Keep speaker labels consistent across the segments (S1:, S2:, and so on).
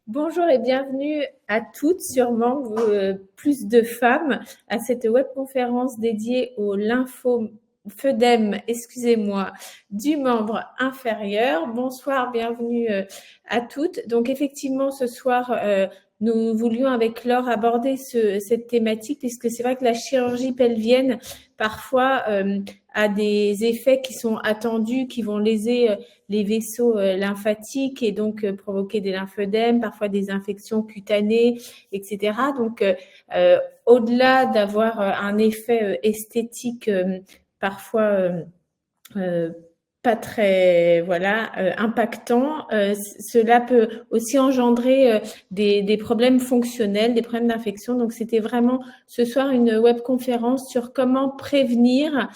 S1: Bonjour et bienvenue à toutes, sûrement plus de femmes, à cette webconférence dédiée au lymphodème, du membre inférieur. Bonsoir, bienvenue à toutes. Donc effectivement, ce soir, nous voulions avec Laure aborder cette thématique, puisque c'est vrai que la chirurgie pelvienne, parfois, a des effets qui sont attendus, qui vont léser les vaisseaux lymphatiques et donc provoquer des lymphœdèmes, parfois des infections cutanées, etc. Donc, au-delà d'avoir un effet esthétique parfois pas très impactant, cela peut aussi engendrer des problèmes fonctionnels, des problèmes d'infection. Donc, c'était vraiment ce soir une webconférence sur comment prévenir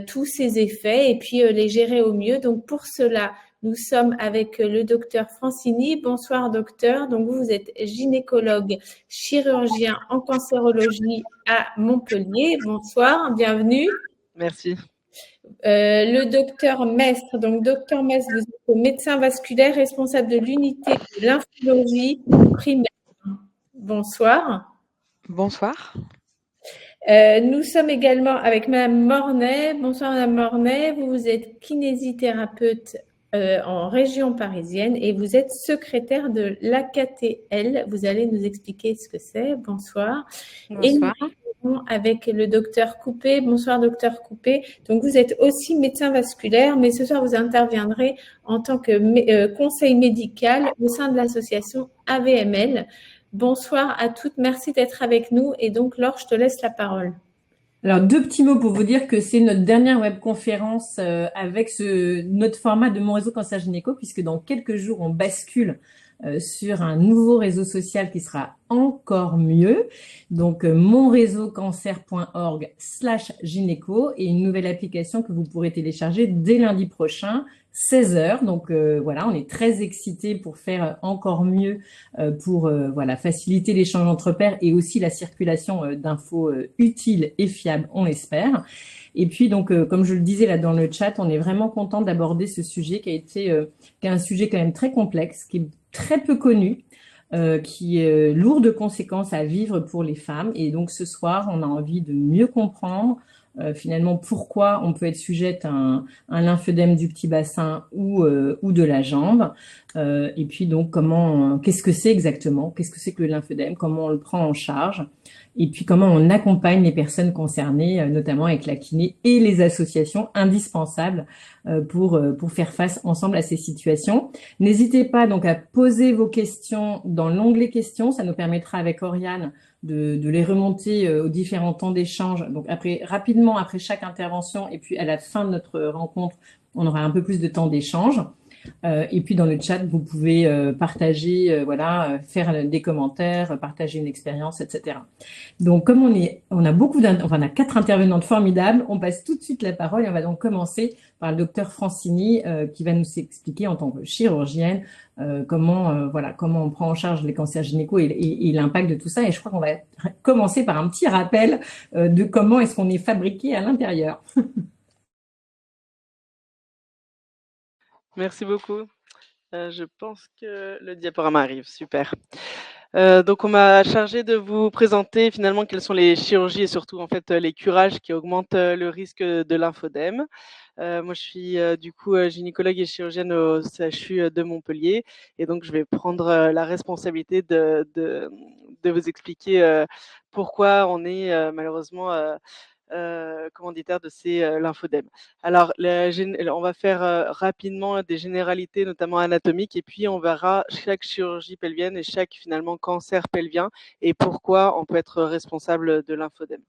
S1: tous ces effets et puis les gérer au mieux. Donc, pour cela, nous sommes avec le docteur Francini. Bonsoir, docteur. Donc, vous êtes gynécologue, chirurgien en cancérologie à Montpellier. Bonsoir, bienvenue.
S2: Merci.
S1: Le docteur Mestre. Donc, docteur Mestre, vous êtes médecin vasculaire, responsable de l'unité de lymphologie primaire. Bonsoir.
S2: Bonsoir.
S1: Nous sommes également avec Madame Mornay. Bonsoir Madame Mornay. Vous êtes kinésithérapeute en région parisienne et vous êtes secrétaire de l'AKTL. Vous allez nous expliquer ce que c'est. Bonsoir.
S2: Bonsoir.
S1: Et nous sommes avec le docteur Coupé. Bonsoir docteur Coupé. Donc vous êtes aussi médecin vasculaire, mais ce soir vous interviendrez en tant que conseil médical au sein de l'association AVML. Bonsoir à toutes, merci d'être avec nous. Et donc, Laure, je te laisse la parole.
S3: Alors, deux petits mots pour vous dire que c'est notre dernière webconférence avec notre format de Mon Réseau Cancer Gynéco, puisque dans quelques jours, on bascule sur un nouveau réseau social qui sera encore mieux. Donc, monréseaucancer.org/gynéco et une nouvelle application que vous pourrez télécharger dès lundi prochain, 16h. Donc, voilà, on est très excités pour faire encore mieux pour faciliter l'échange entre pairs et aussi la circulation d'infos utiles et fiables, on l'espère. Et puis, donc, comme je le disais là dans le chat, on est vraiment content d'aborder ce sujet qui est un sujet quand même très complexe, qui est très peu connu, qui est lourd de conséquences à vivre pour les femmes. Et donc, ce soir, on a envie de mieux comprendre finalement pourquoi on peut être sujette à un lymphœdème du petit bassin ou de la jambe. Et puis, donc, qu'est-ce que c'est exactement? Qu'est-ce que c'est que le lymphœdème? Comment on le prend en charge? Et puis, comment on accompagne les personnes concernées, notamment avec la kiné et les associations indispensables pour faire face ensemble à ces situations. N'hésitez pas donc à poser vos questions dans l'onglet questions. Ça nous permettra avec Oriane de les remonter aux différents temps d'échange. Donc, rapidement après chaque intervention et puis à la fin de notre rencontre, on aura un peu plus de temps d'échange. Et puis dans le chat, vous pouvez partager, faire des commentaires, partager une expérience, etc. Donc comme on a 4 intervenantes formidables, on passe tout de suite la parole et on va donc commencer par le docteur Francini qui va nous expliquer en tant que chirurgienne comment on prend en charge les cancers gynéco et l'impact de tout ça. Et je crois qu'on va commencer par un petit rappel de comment est-ce qu'on est fabriqué à l'intérieur.
S2: Merci beaucoup. Je pense que le diaporama arrive. Super. Donc, on m'a chargé de vous présenter finalement quelles sont les chirurgies et surtout en fait les curages qui augmentent le risque de lymphœdème. Moi, je suis du coup gynécologue et chirurgienne au CHU de Montpellier et donc je vais prendre la responsabilité de vous expliquer pourquoi on est malheureusement commanditaire de ces lymphodèmes. Alors, on va faire rapidement des généralités, notamment anatomiques, et puis on verra chaque chirurgie pelvienne et chaque finalement cancer pelvien et pourquoi on peut être responsable de lymphodème.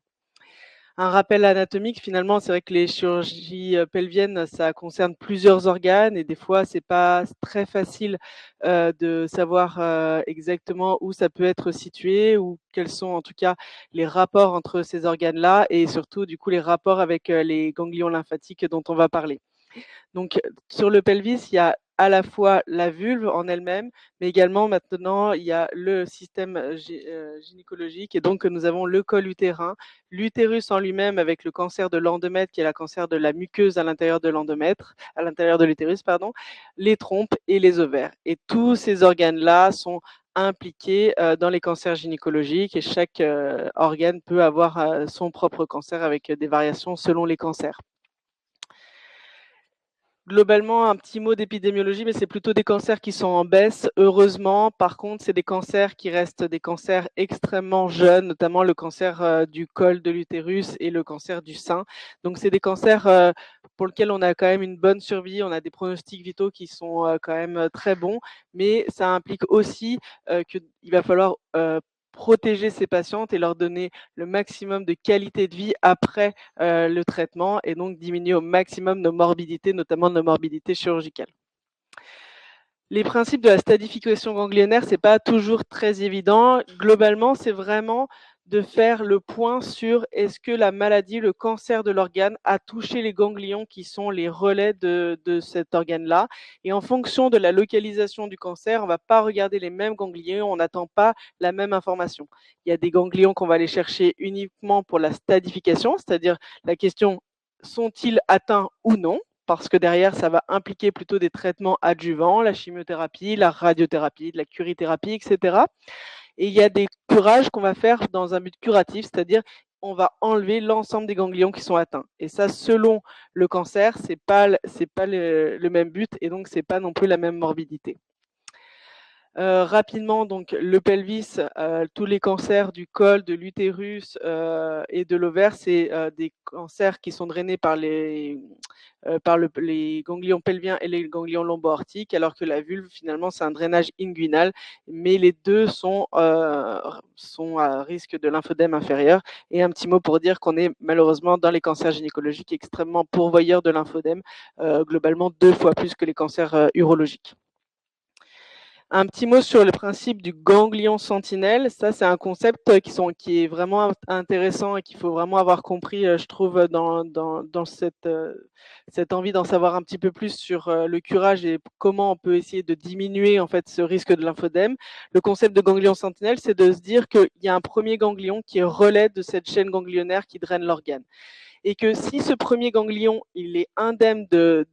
S2: Un rappel anatomique, finalement, c'est vrai que les chirurgies pelviennes, ça concerne plusieurs organes et des fois, c'est pas très facile de savoir exactement où ça peut être situé ou quels sont en tout cas les rapports entre ces organes-là et surtout, du coup, les rapports avec les ganglions lymphatiques dont on va parler. Donc, sur le pelvis, il y a à la fois la vulve en elle-même, mais également maintenant, il y a le système gynécologique et donc nous avons le col utérin, l'utérus en lui-même avec le cancer de l'endomètre qui est le cancer de la muqueuse à l'intérieur de l'endomètre, à l'intérieur de l'utérus, pardon, les trompes et les ovaires. Et tous ces organes-là sont impliqués dans les cancers gynécologiques et chaque organe peut avoir son propre cancer avec des variations selon les cancers. Globalement, un petit mot d'épidémiologie, mais c'est plutôt des cancers qui sont en baisse, heureusement. Par contre, c'est des cancers qui restent des cancers extrêmement jeunes, notamment le cancer du col de l'utérus et le cancer du sein. Donc, c'est des cancers pour lesquels on a quand même une bonne survie, on a des pronostics vitaux qui sont quand même très bons, mais ça implique aussi qu'il va falloir protéger ces patientes et leur donner le maximum de qualité de vie après le traitement et donc diminuer au maximum nos morbidités, notamment nos morbidités chirurgicales. Les principes de la stadification ganglionnaire, c'est pas toujours très évident. Globalement, c'est vraiment de faire le point sur est-ce que la maladie, le cancer de l'organe a touché les ganglions qui sont les relais de cet organe-là. Et en fonction de la localisation du cancer, on ne va pas regarder les mêmes ganglions, on n'attend pas la même information. Il y a des ganglions qu'on va aller chercher uniquement pour la stadification, c'est-à-dire la question sont-ils atteints ou non? Parce que derrière, ça va impliquer plutôt des traitements adjuvants, la chimiothérapie, la radiothérapie, la curithérapie, etc. Et il y a des curages qu'on va faire dans un but curatif, c'est-à-dire on va enlever l'ensemble des ganglions qui sont atteints. Et ça, selon le cancer, c'est pas le même but et donc c'est pas non plus la même morbidité. Rapidement, donc le pelvis, tous les cancers du col, de l'utérus et de l'ovaire, c'est des cancers qui sont drainés par les ganglions pelviens et les ganglions lombo-aortiques, alors que la vulve, finalement, c'est un drainage inguinal, mais les deux sont à risque de lymphodème inférieur. Et un petit mot pour dire qu'on est malheureusement dans les cancers gynécologiques extrêmement pourvoyeurs de lymphodème, globalement 2 fois plus que les cancers urologiques. Un petit mot sur le principe du ganglion sentinelle. Ça, c'est un concept qui est vraiment intéressant et qu'il faut vraiment avoir compris, je trouve, dans cette envie d'en savoir un petit peu plus sur le curage et comment on peut essayer de diminuer en fait ce risque de lymphodème. Le concept de ganglion sentinelle, c'est de se dire qu'il y a un premier ganglion qui est relais de cette chaîne ganglionnaire qui draine l'organe. Et que si ce premier ganglion il est indemne de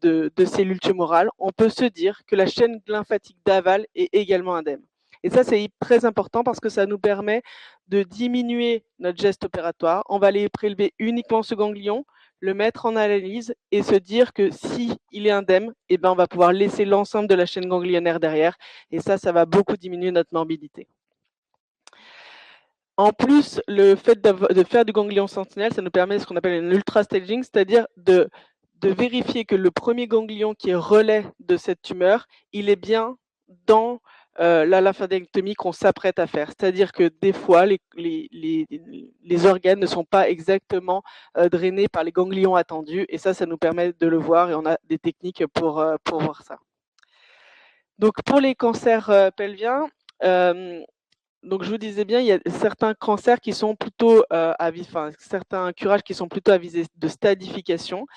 S2: cellules tumorales, on peut se dire que la chaîne lymphatique d'aval est également indemne. Et ça, c'est très important parce que ça nous permet de diminuer notre geste opératoire. On va aller prélever uniquement ce ganglion, le mettre en analyse et se dire que si il est indemne, eh ben, on va pouvoir laisser l'ensemble de la chaîne ganglionnaire derrière. Et ça va beaucoup diminuer notre morbidité. En plus, le fait de faire du ganglion sentinelle, ça nous permet ce qu'on appelle un ultra-staging, c'est-à-dire de vérifier que le premier ganglion qui est relais de cette tumeur, il est bien dans la lymphadenectomie qu'on s'apprête à faire. C'est-à-dire que des fois, les organes ne sont pas exactement drainés par les ganglions attendus, et ça nous permet de le voir, et on a des techniques pour voir ça. Donc, pour les cancers pelviens, donc je vous disais bien, il y a certains cancers qui sont plutôt certains curages qui sont plutôt à visée de stadification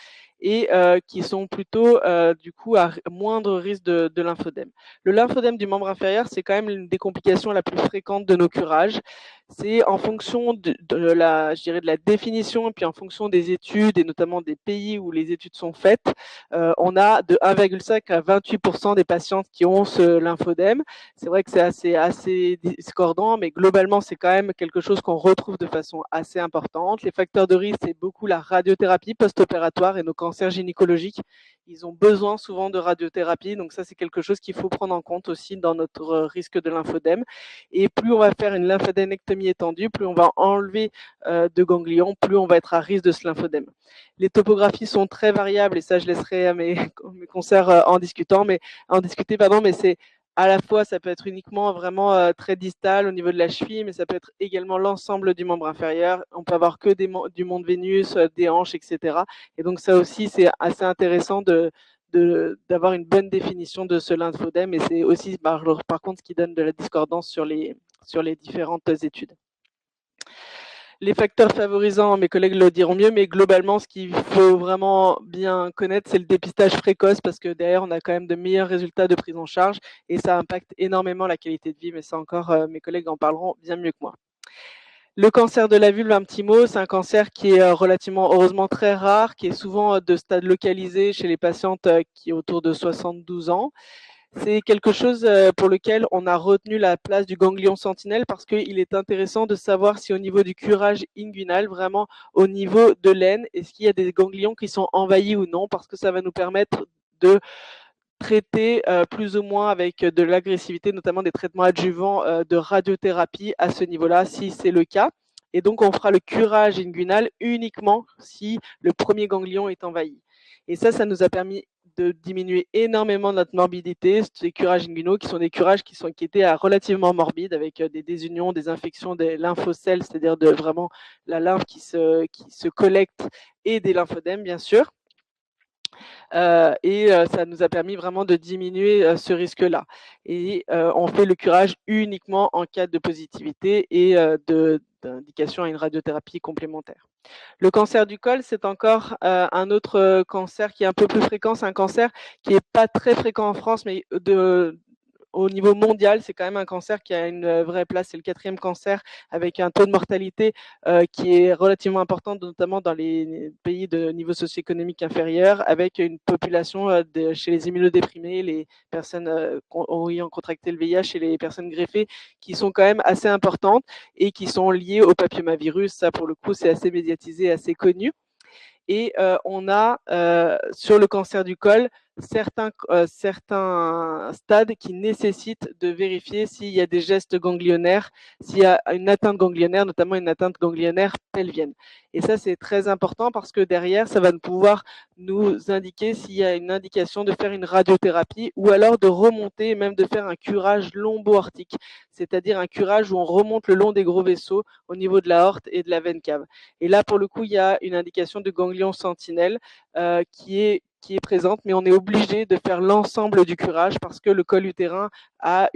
S2: et qui sont plutôt du coup à moindre risque de lymphodème. Le lymphodème du membre inférieur, c'est quand même l'une des complications la plus fréquente de nos curages. C'est en fonction de la définition et puis en fonction des études et notamment des pays où les études sont faites, on a de 1,5 à 28% des patientes qui ont ce lymphodème. C'est vrai que c'est assez discordant, mais globalement, c'est quand même quelque chose qu'on retrouve de façon assez importante. Les facteurs de risque, c'est beaucoup la radiothérapie post-opératoire et nos cancers gynécologiques. Ils ont besoin souvent de radiothérapie, donc ça, c'est quelque chose qu'il faut prendre en compte aussi dans notre risque de lymphodème. Et plus on va faire une lymphadenectomie étendue, plus on va enlever de ganglions, plus on va être à risque de ce lymphodème. Les topographies sont très variables, et ça, je laisserai à mes consoeurs en discuter, mais c'est à la fois, ça peut être uniquement vraiment très distal au niveau de la cheville, mais ça peut être également l'ensemble du membre inférieur. On peut avoir que du mont de Vénus, des hanches, etc. Et donc ça aussi, c'est assez intéressant d'avoir une bonne définition de ce lymphodème, et c'est aussi par contre ce qui donne de la discordance sur les différentes études. Les facteurs favorisants, mes collègues le diront mieux, mais globalement, ce qu'il faut vraiment bien connaître, c'est le dépistage précoce, parce que derrière, on a quand même de meilleurs résultats de prise en charge et ça impacte énormément la qualité de vie, mais ça encore, mes collègues en parleront bien mieux que moi. Le cancer de la vulve, un petit mot, c'est un cancer qui est relativement, heureusement, très rare, qui est souvent de stade localisé chez les patientes qui est autour de 72 ans. C'est quelque chose pour lequel on a retenu la place du ganglion sentinelle, parce qu'il est intéressant de savoir si au niveau du curage inguinal, vraiment au niveau de l'aine, est-ce qu'il y a des ganglions qui sont envahis ou non, parce que ça va nous permettre de traiter plus ou moins avec de l'agressivité, notamment des traitements adjuvants de radiothérapie à ce niveau-là, si c'est le cas. Et donc, on fera le curage inguinal uniquement si le premier ganglion est envahi. Et ça nous a permis de diminuer énormément notre morbidité, ces curages inguinaux qui sont des curages qui étaient relativement morbides, avec des désunions, des infections des lymphocèles, c'est-à-dire vraiment la lymphe qui se collecte, et des lymphodèmes, bien sûr. Ça nous a permis vraiment de diminuer ce risque-là. Et on fait le curage uniquement en cas de positivité et d'indication à une radiothérapie complémentaire. Le cancer du col, c'est encore un autre cancer qui est un peu plus fréquent. C'est un cancer qui n'est pas très fréquent en France, mais au niveau mondial, c'est quand même un cancer qui a une vraie place. C'est le 4e cancer avec un taux de mortalité qui est relativement important, notamment dans les pays de niveau socio-économique inférieur, avec une population chez les immunodéprimés, les personnes ayant contracté le VIH et les personnes greffées, qui sont quand même assez importantes et qui sont liées au papillomavirus. Ça, pour le coup, c'est assez médiatisé, assez connu. Et on a sur le cancer du col certains stades qui nécessitent de vérifier s'il y a des gestes ganglionnaires, s'il y a une atteinte ganglionnaire, notamment une atteinte ganglionnaire pelvienne. Et ça, c'est très important, parce que derrière, ça va pouvoir nous indiquer s'il y a une indication de faire une radiothérapie, ou alors de remonter, même de faire un curage lombo-aortique, c'est-à-dire un curage où on remonte le long des gros vaisseaux au niveau de l'aorte et de la veine cave. Et là, pour le coup, il y a une indication de ganglion sentinelle qui est présente, mais on est obligé de faire l'ensemble du curage, parce que le col utérin a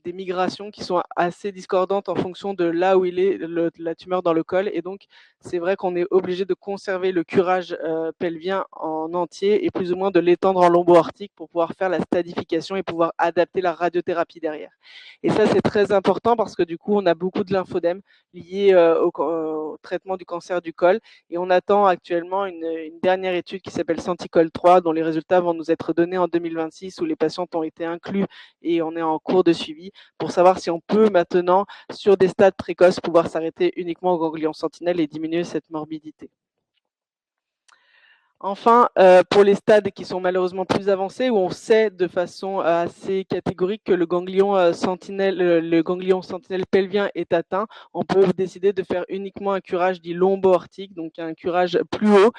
S2: des migrations qui sont assez discordantes en fonction de là où il est la tumeur dans le col. Et donc, c'est vrai qu'on est obligé de conserver le curage pelvien en entier, et plus ou moins de l'étendre en lombo-aortique pour pouvoir faire la stadification et pouvoir adapter la radiothérapie derrière. Et ça, c'est très important, parce que du coup, on a beaucoup de lymphodèmes liés au traitement du cancer du col. Et on attend actuellement une dernière étude qui s'appelle Senticol 3, dont les résultats vont nous être donnés en 2026, où les patients ont été inclus et on est en cours de suivi pour savoir si on peut maintenant, sur des stades précoces, pouvoir s'arrêter uniquement au ganglion sentinelle et diminuer cette morbidité. Enfin, pour les stades qui sont malheureusement plus avancés, où on sait de façon assez catégorique que le ganglion sentinelle pelvien est atteint, on peut décider de faire uniquement un curage dit lombo-aortique, donc un curage plus haut,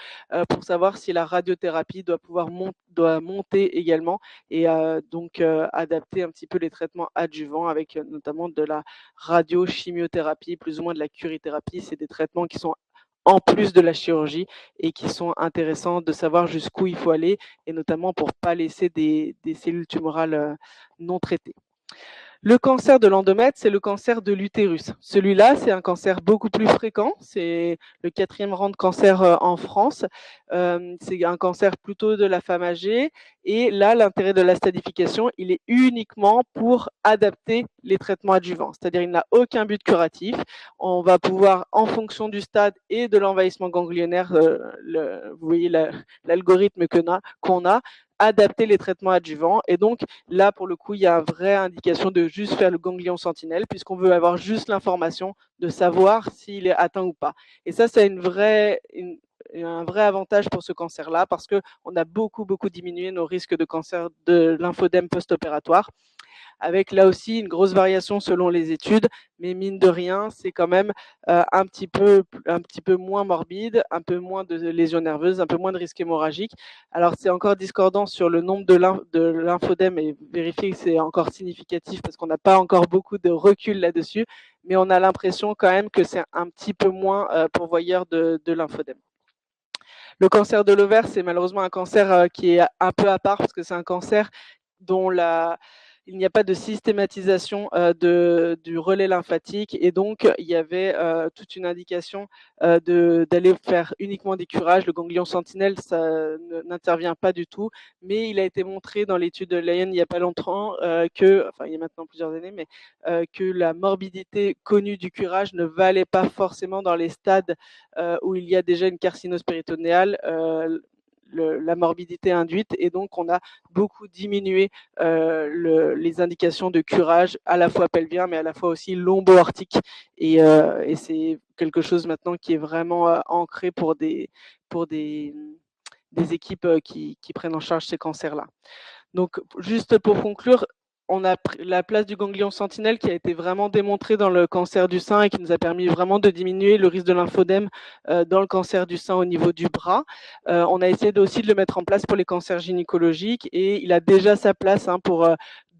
S2: pour savoir si la radiothérapie doit monter également, et donc adapter un petit peu les traitements adjuvants, avec notamment de la radiochimiothérapie, plus ou moins de la curithérapie. C'est des traitements qui sont en plus de la chirurgie, et qui sont intéressants de savoir jusqu'où il faut aller, et notamment pour ne pas laisser des cellules tumorales non traitées. Le cancer de l'endomètre, c'est le cancer de l'utérus. Celui-là, c'est un cancer beaucoup plus fréquent. C'est le 4e rang de cancer en France. C'est un cancer plutôt de la femme âgée. Et là, l'intérêt de la stadification, il est uniquement pour adapter les traitements adjuvants. C'est-à-dire, il n'a aucun but curatif. On va pouvoir, en fonction du stade et de l'envahissement ganglionnaire, vous voyez l'algorithme qu'on a, adapter les traitements adjuvants. Et donc, là, pour le coup, il y a une vraie indication de juste faire le ganglion sentinelle, puisqu'on veut avoir juste l'information de savoir s'il est atteint ou pas. Et ça, c'est un vrai avantage pour ce cancer-là, parce qu'on a beaucoup diminué nos risques de cancer de lymphodème post-opératoire, avec là aussi une grosse variation selon les études, mais mine de rien, c'est quand même un petit peu moins morbide, un peu moins de lésions nerveuses, un peu moins de risque hémorragique. Alors c'est encore discordant sur le nombre de lymphodèmes et vérifier que c'est encore significatif parce qu'on n'a pas encore beaucoup de recul là-dessus, mais on a l'impression quand même que c'est un petit peu moins pourvoyeur de lymphodèmes. Le cancer de l'ovaire, c'est malheureusement un cancer qui est un peu à part parce que c'est un cancer dont il n'y a pas de systématisation du relais lymphatique et donc il y avait toute une indication d'aller faire uniquement des curages. Le ganglion sentinelle, ça n'intervient pas du tout, mais il a été montré dans l'étude de Lyon il n'y a pas longtemps il y a maintenant plusieurs années, mais que la morbidité connue du curage ne valait pas forcément dans les stades où il y a déjà une carcinose péritonéale. La morbidité induite et donc on a beaucoup diminué les indications de curage à la fois pelvien mais à la fois aussi lombo-aortique et c'est quelque chose maintenant qui est vraiment ancré pour des équipes qui prennent en charge ces cancers-là. Donc juste pour conclure, on a la place du ganglion sentinelle qui a été vraiment démontrée dans le cancer du sein et qui nous a permis vraiment de diminuer le risque de lymphodème dans le cancer du sein au niveau du bras. On a essayé aussi de le mettre en place pour les cancers gynécologiques et il a déjà sa place pour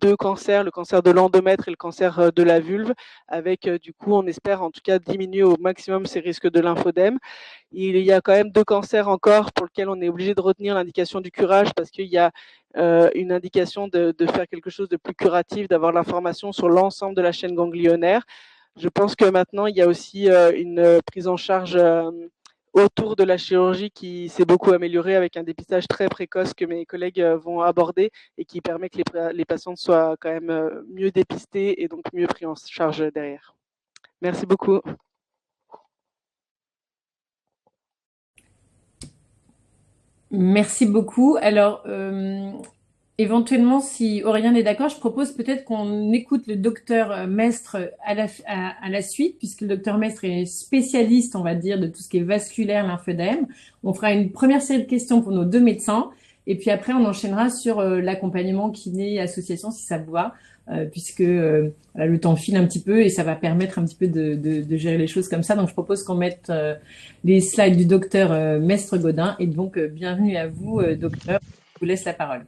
S2: deux cancers, le cancer de l'endomètre et le cancer de la vulve, avec du coup on espère en tout cas diminuer au maximum ces risques de lymphodème. Il y a quand même deux cancers encore pour lesquels on est obligé de retenir l'indication du curage parce qu'il y a une indication de faire quelque chose de plus curatif, d'avoir l'information sur l'ensemble de la chaîne ganglionnaire. Je pense que maintenant, il y a aussi une prise en charge autour de la chirurgie qui s'est beaucoup améliorée avec un dépistage très précoce que mes collègues vont aborder et qui permet que les patientes soient quand même mieux dépistées et donc mieux pris en charge derrière. Merci beaucoup.
S3: Merci beaucoup. Alors, éventuellement, si Aurélien est d'accord, je propose peut-être qu'on écoute le docteur Mestre à la suite, puisque le docteur Mestre est spécialiste, on va dire, de tout ce qui est vasculaire, lymphodème. On fera une première série de questions pour nos deux médecins, et puis après, on enchaînera sur l'accompagnement kiné, association, si ça vous va, puisque le temps file un petit peu et ça va permettre un petit peu de gérer les choses comme ça. Donc, je propose qu'on mette les slides du docteur Mestre Godin. Et donc, bienvenue à vous, docteur. Je vous laisse la parole.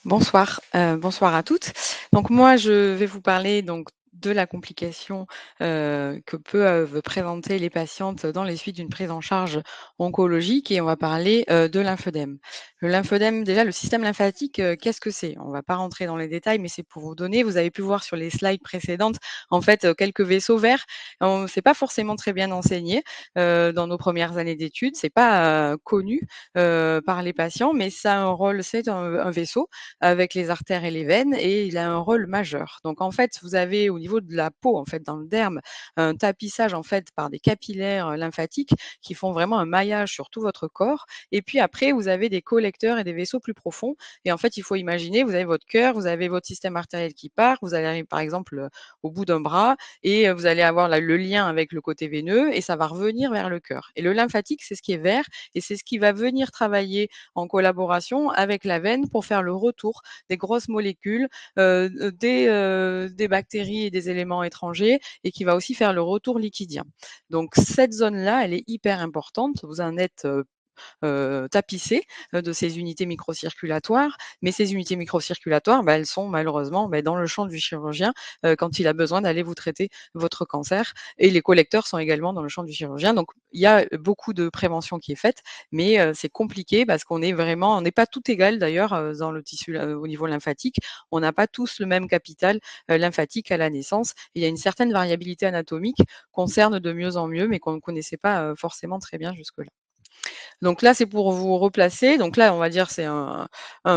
S4: Bonsoir, bonsoir à toutes. Donc moi, je vais vous parler donc de la complication que peuvent présenter les patientes dans les suites d'une prise en charge oncologique et on va parler de lymphodème. Le lymphodème, déjà, le système lymphatique, qu'est-ce que c'est? On ne va pas rentrer dans les détails, mais c'est pour vous donner, vous avez pu voir sur les slides précédentes, en fait, quelques vaisseaux verts. C'est pas forcément très bien enseigné dans nos premières années d'études, c'est pas connu par les patients, mais ça a un rôle, c'est un vaisseau avec les artères et les veines et il a un rôle majeur. Donc en fait, vous avez au niveau de la peau, en fait, dans le derme, un tapissage en fait par des capillaires lymphatiques qui font vraiment un maillage sur tout votre corps. Et puis après, vous avez des collecteurs et des vaisseaux plus profonds. Et en fait, il faut imaginer, vous avez votre cœur, vous avez votre système artériel qui part, vous allez arriver par exemple au bout d'un bras et vous allez avoir le lien avec le côté veineux et ça va revenir vers le cœur. Et le lymphatique, c'est ce qui est vert et c'est ce qui va venir travailler en collaboration avec la veine pour faire le retour des grosses molécules, des bactéries et des éléments étrangers et qui va aussi faire le retour liquidien. Donc cette zone-là, elle est hyper importante. Vous en êtes tapissé de ces unités microcirculatoires. Mais ces unités microcirculatoires, elles sont malheureusement dans le champ du chirurgien quand il a besoin d'aller vous traiter votre cancer. Et les collecteurs sont également dans le champ du chirurgien. Donc, il y a beaucoup de prévention qui est faite, mais c'est compliqué parce qu'on n'est pas tout égal d'ailleurs dans le tissu au niveau lymphatique. On n'a pas tous le même capital lymphatique à la naissance. Et il y a une certaine variabilité anatomique qu'on cerne de mieux en mieux, mais qu'on ne connaissait pas forcément très bien jusque-là. Donc là, c'est pour vous replacer. Donc là, on va dire c'est un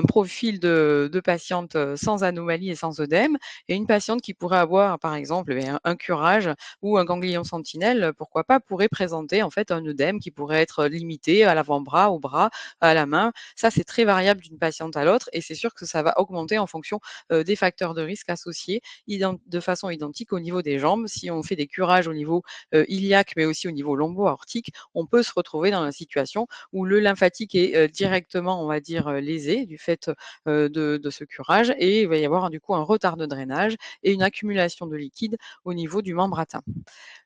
S4: profil de patiente sans anomalie et sans œdème et une patiente qui pourrait avoir, par exemple, un curage ou un ganglion sentinelle, pourquoi pas, pourrait présenter en fait un œdème qui pourrait être limité à l'avant-bras, au bras, à la main. Ça, c'est très variable d'une patiente à l'autre et c'est sûr que ça va augmenter en fonction des facteurs de risque associés de façon identique au niveau des jambes. Si on fait des curages au niveau iliaque, mais aussi au niveau lombo-aortique, on peut se retrouver dans la situation où le lymphatique est directement, on va dire, lésé du fait de ce curage, et il va y avoir du coup un retard de drainage et une accumulation de liquide au niveau du membre atteint.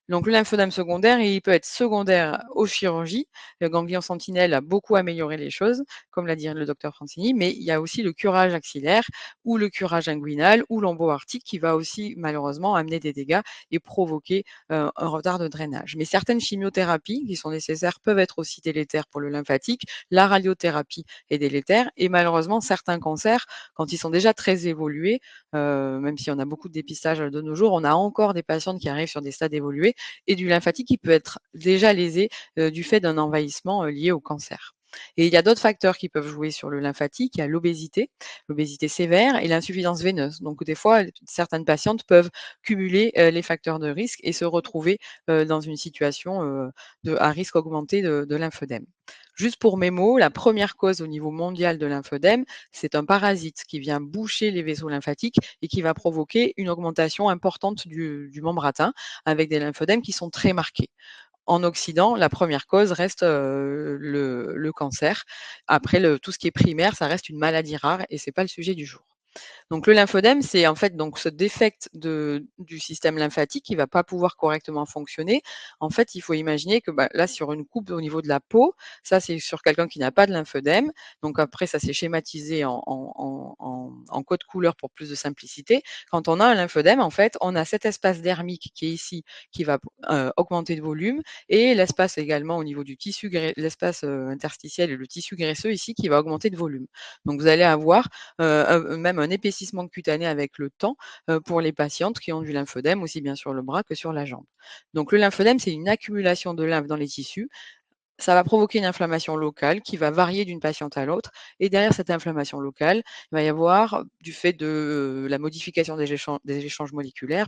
S4: Donc le lymphodème secondaire, il peut être secondaire aux chirurgies. Le ganglion sentinelle a beaucoup amélioré les choses, comme l'a dit le docteur Francini, mais il y a aussi le curage axillaire ou le curage inguinal ou lombo-aortique qui va aussi malheureusement amener des dégâts et provoquer un retard de drainage. Mais certaines chimiothérapies qui sont nécessaires peuvent être aussi délétères pour le lymphatique. La radiothérapie est délétère et malheureusement certains cancers, quand ils sont déjà très évolués, même si on a beaucoup de dépistage de nos jours, on a encore des patientes qui arrivent sur des stades évolués et du lymphatique qui peut être déjà lésé du fait d'un envahissement lié au cancer. Et il y a d'autres facteurs qui peuvent jouer sur le lymphatique. Il y a l'obésité sévère et l'insuffisance veineuse. Donc des fois, certaines patientes peuvent cumuler les facteurs de risque et se retrouver dans une situation à risque augmenté de lymphœdème. Juste pour mes mots, la première cause au niveau mondial de lymphœdème, c'est un parasite qui vient boucher les vaisseaux lymphatiques et qui va provoquer une augmentation importante du membre atteint avec des lymphodèmes qui sont très marqués. En Occident, la première cause reste le cancer. Après, tout ce qui est primaire, ça reste une maladie rare et c'est pas le sujet du jour. Donc le lymphodème, c'est en fait donc ce défect du système lymphatique qui va pas pouvoir correctement fonctionner. En fait, il faut imaginer que là, sur une coupe au niveau de la peau, ça c'est sur quelqu'un qui n'a pas de lymphodème. Donc après, ça s'est schématisé en code couleur pour plus de simplicité. Quand on a un lymphodème, en fait, on a cet espace dermique qui est ici, qui va augmenter de volume, et l'espace également au niveau du tissu, l'espace interstitiel et le tissu graisseux ici qui va augmenter de volume. Donc vous allez avoir même un épaississement cutané avec le temps pour les patientes qui ont du lymphodème, aussi bien sur le bras que sur la jambe. Donc le lymphodème, c'est une accumulation de lymphe dans les tissus. Ça va provoquer une inflammation locale qui va varier d'une patiente à l'autre. Et derrière cette inflammation locale, il va y avoir, du fait de la modification des échanges moléculaires,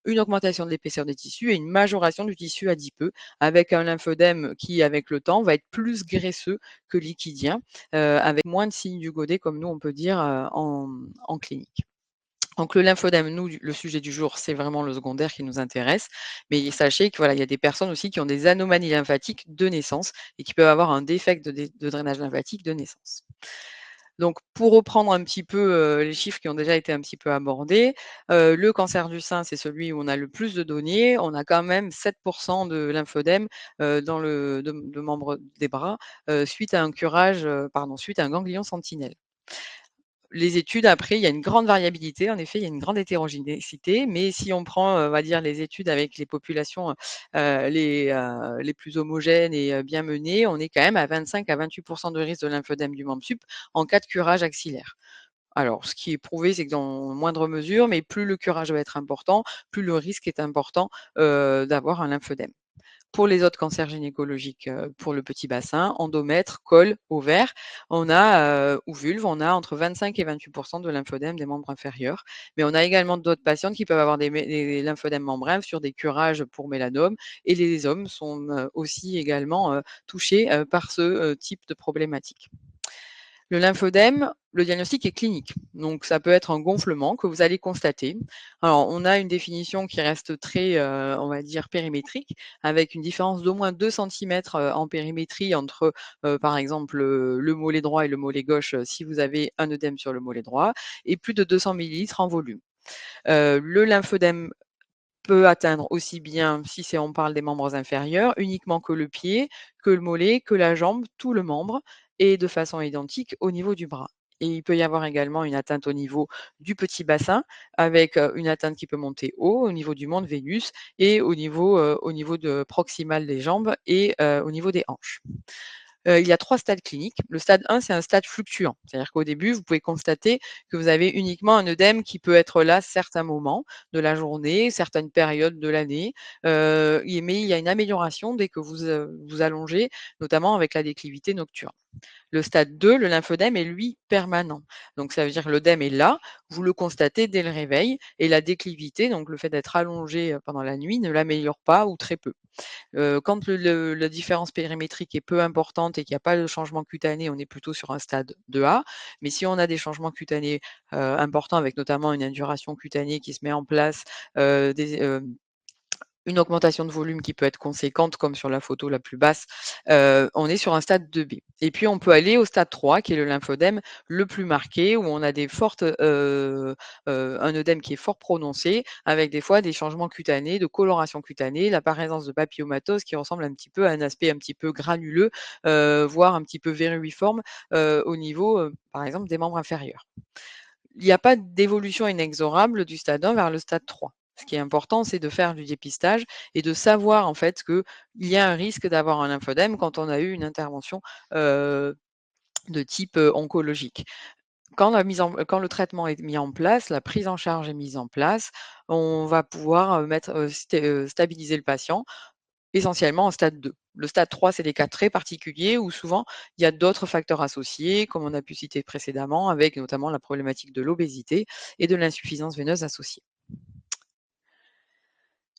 S4: une augmentation de l'épaisseur des tissus et une majoration du tissu adipeux, avec un lymphodème qui, avec le temps, va être plus graisseux que liquidien, avec moins de signes du Godet, comme nous on peut dire en clinique. Donc le lymphodème, nous, le sujet du jour, c'est vraiment le secondaire qui nous intéresse. Mais sachez que voilà, il y a des personnes aussi qui ont des anomalies lymphatiques de naissance et qui peuvent avoir un défect de drainage lymphatique de naissance. Donc pour reprendre un petit peu les chiffres qui ont déjà été un petit peu abordés, le cancer du sein, c'est celui où on a le plus de données. On a quand même 7% de lymphodème dans de membres des bras suite à un curage, suite à un ganglion sentinelle. Les études, après, il y a une grande variabilité. En effet, il y a une grande hétérogénéité, mais si on prend, on va dire, les études avec les populations les plus homogènes et bien menées, on est quand même à 25 à 28% de risque de lymphodème du membre sup en cas de curage axillaire. Alors, ce qui est prouvé, c'est que dans moindre mesure, mais plus le curage va être important, plus le risque est important d'avoir un lymphodème. Pour les autres cancers gynécologiques, pour le petit bassin, endomètre, col, ovaire, on a ou vulve, on a entre 25 et 28% de lymphodème des membres inférieurs. Mais on a également d'autres patientes qui peuvent avoir des lymphodèmes membranaires sur des curages pour mélanome, et les hommes sont aussi également touchés par ce type de problématique. Le lymphodème, le diagnostic est clinique, donc ça peut être un gonflement que vous allez constater. Alors, on a une définition qui reste très, on va dire, périmétrique, avec une différence d'au moins 2 centimètres en périmétrie entre, par exemple, le mollet droit et le mollet gauche, si vous avez un œdème sur le mollet droit, et plus de 200 millilitres en volume. Le lymphodème peut atteindre aussi bien, si on parle des membres inférieurs, uniquement que le pied, que le mollet, que la jambe, tout le membre, et de façon identique au niveau du bras. Et il peut y avoir également une atteinte au niveau du petit bassin, avec une atteinte qui peut monter haut, au niveau du mont de Vénus, et au niveau proximal des jambes et au niveau des hanches. Il y a 3 stades cliniques. Le stade 1, c'est un stade fluctuant. C'est-à-dire qu'au début, vous pouvez constater que vous avez uniquement un œdème qui peut être là certains moments de la journée, certaines périodes de l'année, mais il y a une amélioration dès que vous allongez, notamment avec la déclivité nocturne. Le stade 2, le lymphodème est lui permanent. Donc ça veut dire que l'œdème est là, vous le constatez dès le réveil, et la déclivité, donc le fait d'être allongé pendant la nuit, ne l'améliore pas ou très peu. Quand la différence périmétrique est peu importante et qu'il n'y a pas de changement cutané, on est plutôt sur un stade 2A. Mais si on a des changements cutanés importants, avec notamment une induration cutanée qui se met en place, une augmentation de volume qui peut être conséquente, comme sur la photo la plus basse, on est sur un stade 2B. Et puis on peut aller au stade 3, qui est le lymphodème le plus marqué, où on a un œdème qui est fort prononcé, avec des fois des changements cutanés, de coloration cutanée, l'apparaissance de papillomatose qui ressemble un petit peu à un aspect un petit peu granuleux, voire un petit peu verruiforme, au niveau, par exemple, des membres inférieurs. Il n'y a pas d'évolution inexorable du stade 1 vers le stade 3. Ce qui est important, c'est de faire du dépistage et de savoir en fait qu'il y a un risque d'avoir un lymphodème quand on a eu une intervention de type oncologique. Quand le traitement est mis en place, la prise en charge est mise en place, on va pouvoir stabiliser le patient essentiellement en stade 2. Le stade 3, c'est des cas très particuliers où souvent il y a d'autres facteurs associés, comme on a pu citer précédemment, avec notamment la problématique de l'obésité et de l'insuffisance veineuse associée.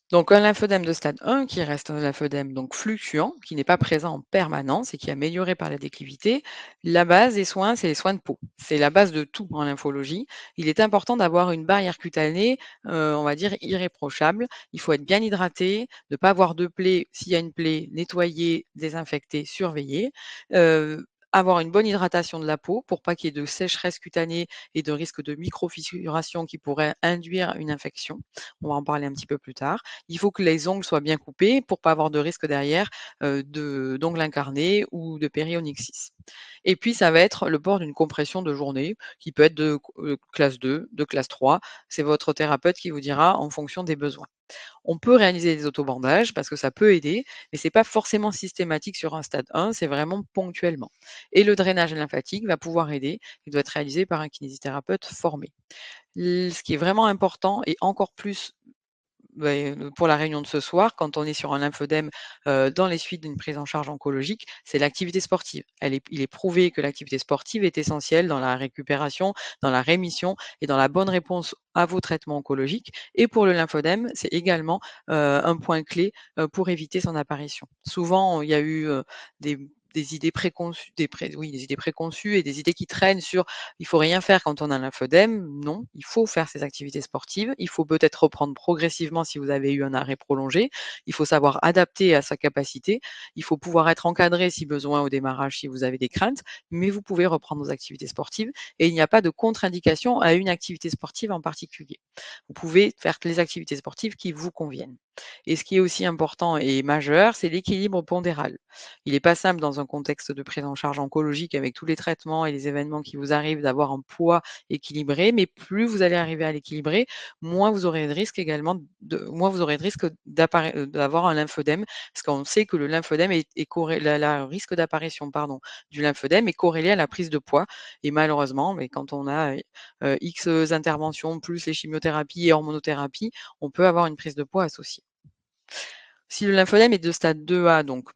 S4: Donc un lymphodème de stade 1 qui reste un lymphodème donc fluctuant, qui n'est pas présent en permanence et qui est amélioré par la déclivité. La base des soins, c'est les soins de peau. C'est la base de tout en lymphologie. Il est important d'avoir une barrière cutanée, on va dire irréprochable. Il faut être bien hydraté, ne pas avoir de plaie. S'il y a une plaie, nettoyer, désinfecter, surveiller. Avoir une bonne hydratation de la peau pour pas qu'il y ait de sécheresse cutanée et de risque de microfissuration qui pourrait induire une infection. On va en parler un petit peu plus tard. Il faut que les ongles soient bien coupés pour pas avoir de risque derrière d'ongles incarnés ou de périonyxis. Et puis, ça va être le port d'une compression de journée qui peut être de classe 2, de classe 3. C'est votre thérapeute qui vous dira en fonction des besoins. On peut réaliser des autobandages parce que ça peut aider, mais c'est pas forcément systématique sur un stade 1, c'est vraiment ponctuellement. Et le drainage lymphatique va pouvoir aider. Il doit être réalisé par un kinésithérapeute formé. Ce qui est vraiment important et encore plus pour la réunion de ce soir, quand on est sur un lymphodème dans les suites d'une prise en charge oncologique, c'est l'activité sportive. Il est prouvé que l'activité sportive est essentielle dans la récupération, dans la rémission et dans la bonne réponse à vos traitements oncologiques. Et pour le lymphodème, c'est également un point clé pour éviter son apparition. Souvent, il y a eu des idées préconçues, des idées préconçues et des idées qui traînent sur il faut rien faire quand on a un lymphodème. Non, il faut faire ses activités sportives. Il faut peut-être reprendre progressivement si vous avez eu un arrêt prolongé. Il faut savoir adapter à sa capacité. Il faut pouvoir être encadré si besoin au démarrage si vous avez des craintes, mais vous pouvez reprendre vos activités sportives et il n'y a pas de contre-indication à une activité sportive en particulier. Vous pouvez faire les activités sportives qui vous conviennent. Et ce qui est aussi important et majeur, c'est l'équilibre pondéral. Il n'est pas simple dans un contexte de prise en charge oncologique avec tous les traitements et les événements qui vous arrivent d'avoir un poids équilibré, mais plus vous allez arriver à l'équilibrer, moins vous aurez de risque également moins vous aurez de risque d'avoir un lymphodème, parce qu'on sait que le lymphodème est corrélé, le risque d'apparition du lymphodème est corrélé à la prise de poids. Et malheureusement, mais quand on a X interventions plus les chimiothérapies et hormonothérapies, on peut avoir une prise de poids associée. Si le lymphodème est de stade 2A, donc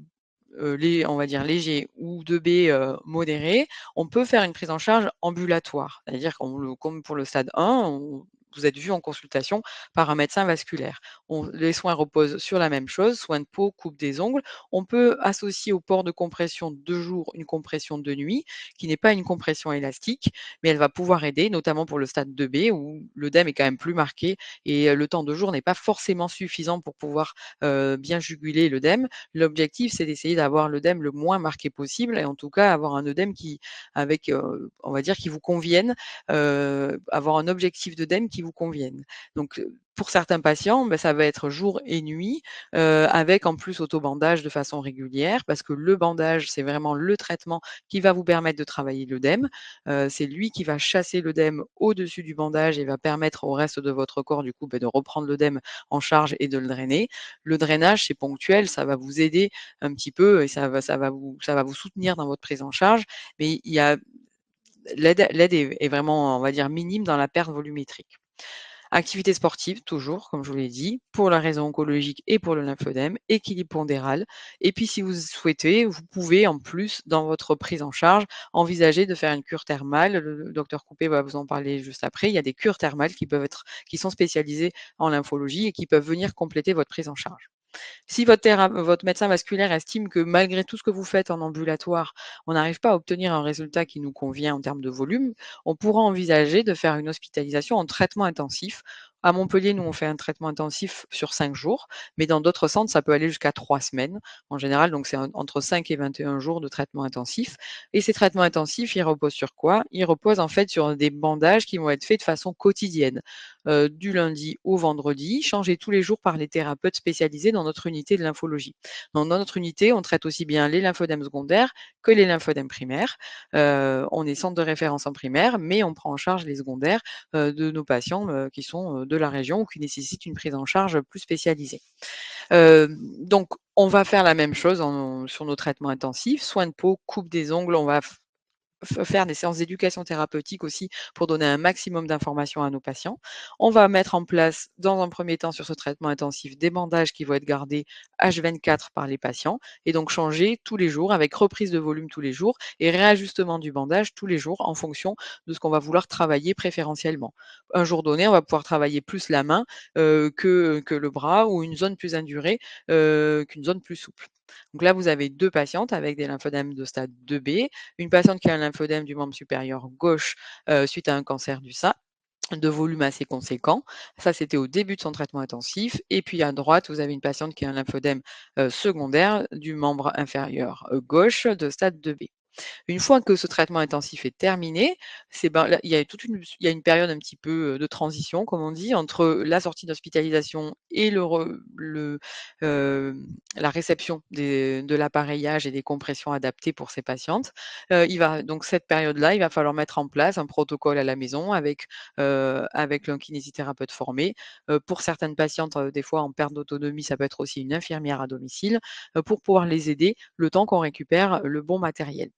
S4: on va dire léger ou 2B modéré, on peut faire une prise en charge ambulatoire. C'est-à-dire comme pour le stade 1, vous êtes vu en consultation par un médecin vasculaire. Les soins reposent sur la même chose, soins de peau, coupe des ongles. On peut associer au port de compression de jour une compression de nuit, qui n'est pas une compression élastique, mais elle va pouvoir aider, notamment pour le stade 2B, où l'œdème est quand même plus marqué et le temps de jour n'est pas forcément suffisant pour pouvoir bien juguler l'œdème. L'objectif, c'est d'essayer d'avoir l'œdème le moins marqué possible et en tout cas avoir un œdème on va dire, qui vous convienne, avoir un objectif d'œdème qui vous convienne. Donc, pour certains patients, ça va être jour et nuit, avec en plus autobandage de façon régulière, parce que le bandage, c'est vraiment le traitement qui va vous permettre de travailler l'œdème. C'est lui qui va chasser l'œdème au-dessus du bandage et va permettre au reste de votre corps, du coup, de reprendre l'œdème en charge et de le drainer. Le drainage, c'est ponctuel, ça va vous aider un petit peu et ça va vous soutenir dans votre prise en charge, mais l'aide est vraiment, on va dire, minime dans la perte volumétrique. Activité sportive, toujours, comme je vous l'ai dit, pour la raison oncologique et pour le lymphodème, équilibre pondéral. Et puis, si vous souhaitez, vous pouvez, en plus, dans votre prise en charge, envisager de faire une cure thermale. Le docteur Coupé va vous en parler juste après. Il y a des cures thermales qui sont spécialisées en lymphologie et qui peuvent venir compléter votre prise en charge. Si votre médecin vasculaire estime que malgré tout ce que vous faites en ambulatoire, on n'arrive pas à obtenir un résultat qui nous convient en termes de volume, on pourra envisager de faire une hospitalisation en traitement intensif À Montpellier, nous, on fait un traitement intensif sur 5 jours, mais dans d'autres centres, ça peut aller jusqu'à 3 semaines en général. Donc, c'est entre 5 et 21 jours de traitement intensif. Et ces traitements intensifs, ils reposent sur quoi? Ils reposent en fait sur des bandages qui vont être faits de façon quotidienne, du lundi au vendredi, changés tous les jours par les thérapeutes spécialisés dans notre unité de lymphologie. Donc, dans notre unité, on traite aussi bien les lymphodèmes secondaires que les lymphodèmes primaires. On est centre de référence en primaire, mais on prend en charge les secondaires de nos patients qui sont de la région ou qui nécessitent une prise en charge plus spécialisée. Donc, on va faire la même chose sur nos traitements intensifs, soins de peau, coupe des ongles, on va faire des séances d'éducation thérapeutique aussi pour donner un maximum d'informations à nos patients. On va mettre en place, dans un premier temps, sur ce traitement intensif, des bandages qui vont être gardés H24 par les patients et donc changer tous les jours avec reprise de volume tous les jours et réajustement du bandage tous les jours en fonction de ce qu'on va vouloir travailler préférentiellement. Un jour donné, on va pouvoir travailler plus la main que le bras ou une zone plus indurée qu'une zone plus souple. Donc là, vous avez 2 patientes avec des lymphodèmes de stade 2B, une patiente qui a un lymphodème du membre supérieur gauche suite à un cancer du sein de volume assez conséquent. Ça, c'était au début de son traitement intensif. Et puis à droite, vous avez une patiente qui a un lymphodème secondaire du membre inférieur gauche de stade 2B. Une fois que ce traitement intensif est terminé, c'est ben, là, il y a une période un petit peu de transition, comme on dit, entre la sortie d'hospitalisation et la réception de l'appareillage et des compressions adaptées pour ces patientes. Donc cette période-là, il va falloir mettre en place un protocole à la maison avec un kinésithérapeute formé. Pour certaines patientes, des fois en perte d'autonomie, ça peut être aussi une infirmière à domicile pour pouvoir les aider le temps qu'on récupère le bon matériel.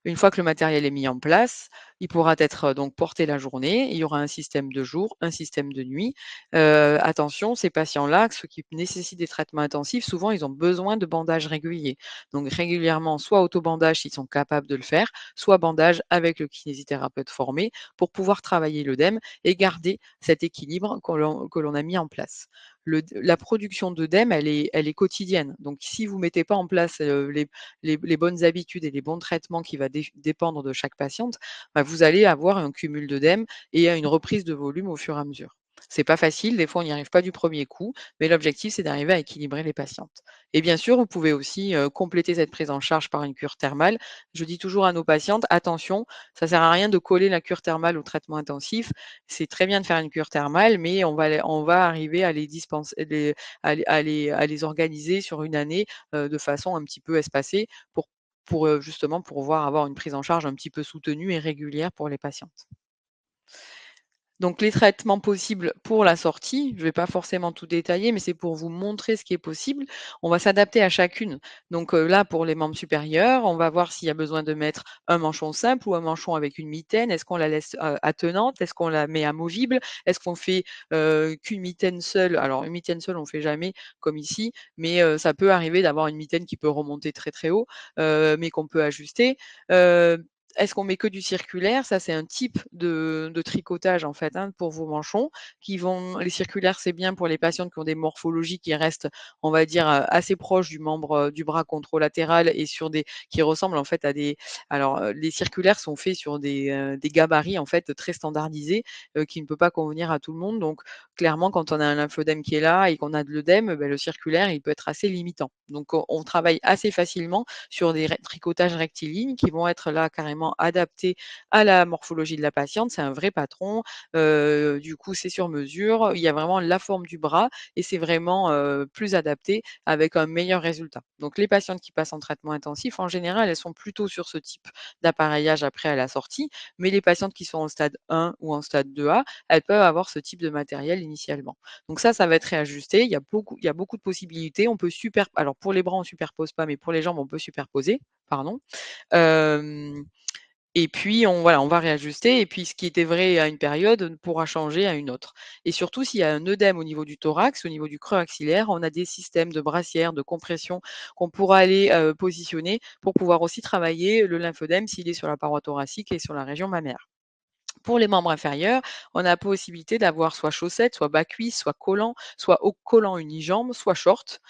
S4: Une fois que le matériel est mis en place, il pourra être donc porté la journée. Il y aura un système de jour, un système de nuit. Attention, ces patients-là, ceux qui nécessitent des traitements intensifs, souvent ils ont besoin de bandages réguliers. Donc régulièrement, soit autobandage s'ils sont capables de le faire, soit bandage avec le kinésithérapeute formé pour pouvoir travailler l'œdème et garder cet équilibre que l'on a mis en place. La production d'œdème, elle est quotidienne. Donc si vous ne mettez pas en place les bonnes habitudes et les bons traitements qui va dépendre de chaque patiente, bah, vous allez avoir un cumul d'œdème et une reprise de volume au fur et à mesure. C'est pas facile, des fois on n'y arrive pas du premier coup, mais l'objectif c'est d'arriver à équilibrer les patientes. Et bien sûr, vous pouvez aussi compléter cette prise en charge par une cure thermale. Je dis toujours à nos patientes, attention, ça sert à rien de coller la cure thermale au traitement intensif. C'est très bien de faire une cure thermale, mais on va arriver à les dispenser, à les organiser sur une année de façon un petit peu espacée pour justement pouvoir avoir une prise en charge un petit peu soutenue et régulière pour les patientes. Donc les traitements possibles pour la sortie, je ne vais pas forcément tout détailler, mais c'est pour vous montrer ce qui est possible. On va s'adapter à chacune. Donc là, pour les membres supérieurs, on va voir s'il y a besoin de mettre un manchon simple ou un manchon avec une mitaine. Est-ce qu'on la laisse attenante? Est-ce qu'on la met amovible? Est-ce qu'on fait qu'une mitaine seule? Alors une mitaine seule, on ne fait jamais comme ici, mais ça peut arriver d'avoir une mitaine qui peut remonter très très haut, mais qu'on peut ajuster. Est-ce qu'on met que du circulaire? Ça, c'est un type de tricotage en fait, hein, pour vos manchons les circulaires, c'est bien pour les patientes qui ont des morphologies qui restent, on va dire, assez proches du membre, du bras contralatéral et qui ressemblent en fait à des les circulaires sont faits sur des gabarits en fait très standardisés, qui ne peut pas convenir à tout le monde. Donc clairement, quand on a un lymphodème qui est là et qu'on a de l'œdème, le circulaire, il peut être assez limitant. Donc on travaille assez facilement sur des tricotages rectilignes qui vont être là carrément adaptés à la morphologie de la patiente. C'est un vrai patron. Du coup, c'est sur mesure. Il y a vraiment la forme du bras et c'est vraiment plus adapté avec un meilleur résultat. Donc, les patientes qui passent en traitement intensif, en général, elles sont plutôt sur ce type d'appareillage après à la sortie. Mais les patientes qui sont en stade 1 ou en stade 2A, elles peuvent avoir ce type de matériel initialement. Donc ça va être réajusté. Il y a beaucoup de possibilités. Alors pour les bras, on superpose pas, mais pour les jambes, on peut superposer. Pardon. Et puis on va réajuster et puis ce qui était vrai à une période pourra changer à une autre. Et surtout, s'il y a un œdème au niveau du thorax, au niveau du creux axillaire, on a des systèmes de brassière, de compression qu'on pourra aller positionner pour pouvoir aussi travailler le lymphodème s'il est sur la paroi thoracique et sur la région mammaire. Pour les membres inférieurs, on a la possibilité d'avoir soit chaussettes, soit bas cuisses, soit collants, soit haut collant unijambes, soit short,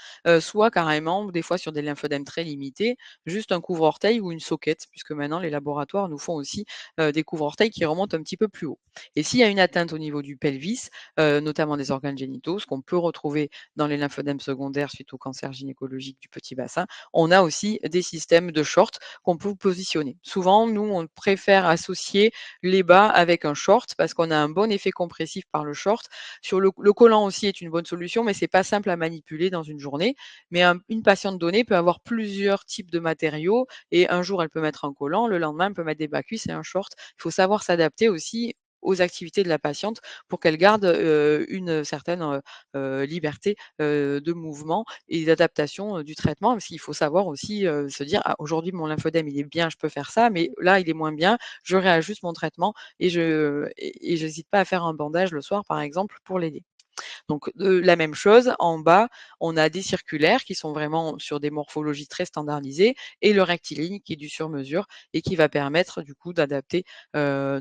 S4: soit carrément, des fois sur des lymphodèmes très limités, juste un couvre-orteil ou une soquette, puisque maintenant les laboratoires nous font aussi des couvre-orteils qui remontent un petit peu plus haut. Et s'il y a une atteinte au niveau du pelvis, notamment des organes génitaux, ce qu'on peut retrouver dans les lymphodèmes secondaires suite au cancer gynécologique du petit bassin, on a aussi des systèmes de short qu'on peut positionner. Souvent, nous, on préfère associer les bas avec un short parce qu'on a un bon effet compressif par le short. Sur le collant aussi est une bonne solution, mais c'est pas simple à manipuler dans une journée. Mais une patiente donnée peut avoir plusieurs types de matériaux et un jour, elle peut mettre un collant, le lendemain, elle peut mettre des bas cuisses et un short. Il faut savoir s'adapter aussi aux activités de la patiente pour qu'elle garde une certaine liberté de mouvement et d'adaptation du traitement. Parce qu'il faut savoir aussi se dire, ah, aujourd'hui, mon lymphodème, il est bien, je peux faire ça, mais là, il est moins bien, je réajuste mon traitement et je n'hésite pas à faire un bandage le soir, par exemple, pour l'aider. Donc, la même chose, en bas, on a des circulaires qui sont vraiment sur des morphologies très standardisées et le rectiligne qui est du sur mesure et qui va permettre du coup de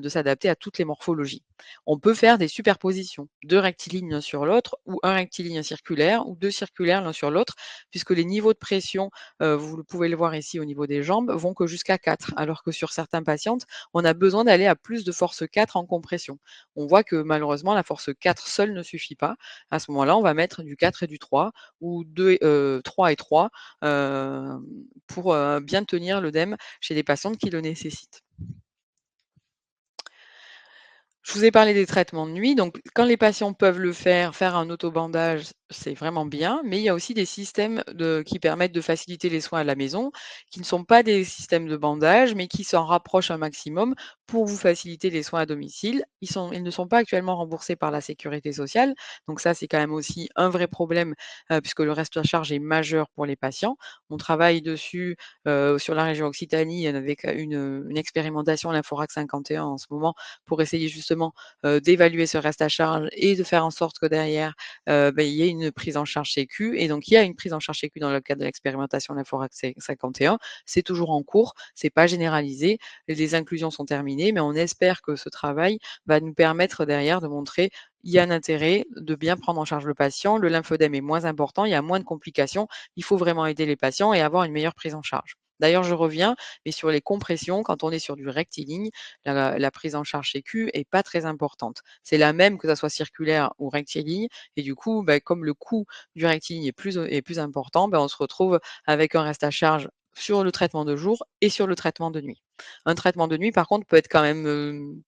S4: s'adapter à toutes les morphologies. On peut faire des superpositions, 2 rectilignes l'un sur l'autre ou un rectiligne circulaire ou 2 circulaires l'un sur l'autre, puisque les niveaux de pression, vous pouvez le voir ici au niveau des jambes, vont que jusqu'à 4, alors que sur certains patientes, on a besoin d'aller à plus de force 4 en compression. On voit que malheureusement la force 4 seule ne suffit pas. À ce moment-là, on va mettre du 4 et du 3 ou 3 et 3 pour bien tenir l'œdème chez les patientes qui le nécessitent. Je vous ai parlé des traitements de nuit. Donc, quand les patients peuvent le faire un autobandage, c'est vraiment bien. Mais il y a aussi des systèmes qui permettent de faciliter les soins à la maison, qui ne sont pas des systèmes de bandage, mais qui s'en rapprochent un maximum pour vous faciliter les soins à domicile. Ils ne sont pas actuellement remboursés par la sécurité sociale. Donc ça, c'est quand même aussi un vrai problème, puisque le reste à charge est majeur pour les patients. On travaille dessus sur la région Occitanie avec une expérimentation Lymphorac 51 en ce moment pour essayer justement d'évaluer ce reste à charge et de faire en sorte que derrière, il y ait une prise en charge sécu. Et donc, il y a une prise en charge sécu dans le cadre de l'expérimentation Lymphorac 51. C'est toujours en cours, c'est pas généralisé. Les inclusions sont terminées, mais on espère que ce travail va nous permettre derrière de montrer il y a un intérêt de bien prendre en charge le patient. Le lymphodème est moins important, il y a moins de complications. Il faut vraiment aider les patients et avoir une meilleure prise en charge. D'ailleurs, je reviens, mais sur les compressions, quand on est sur du rectiligne, la prise en charge sécu est pas très importante. C'est la même que ça soit circulaire ou rectiligne et du coup, comme le coût du rectiligne est plus important, on se retrouve avec un reste à charge sur le traitement de jour et sur le traitement de nuit. Un traitement de nuit, par contre, peut être quand même,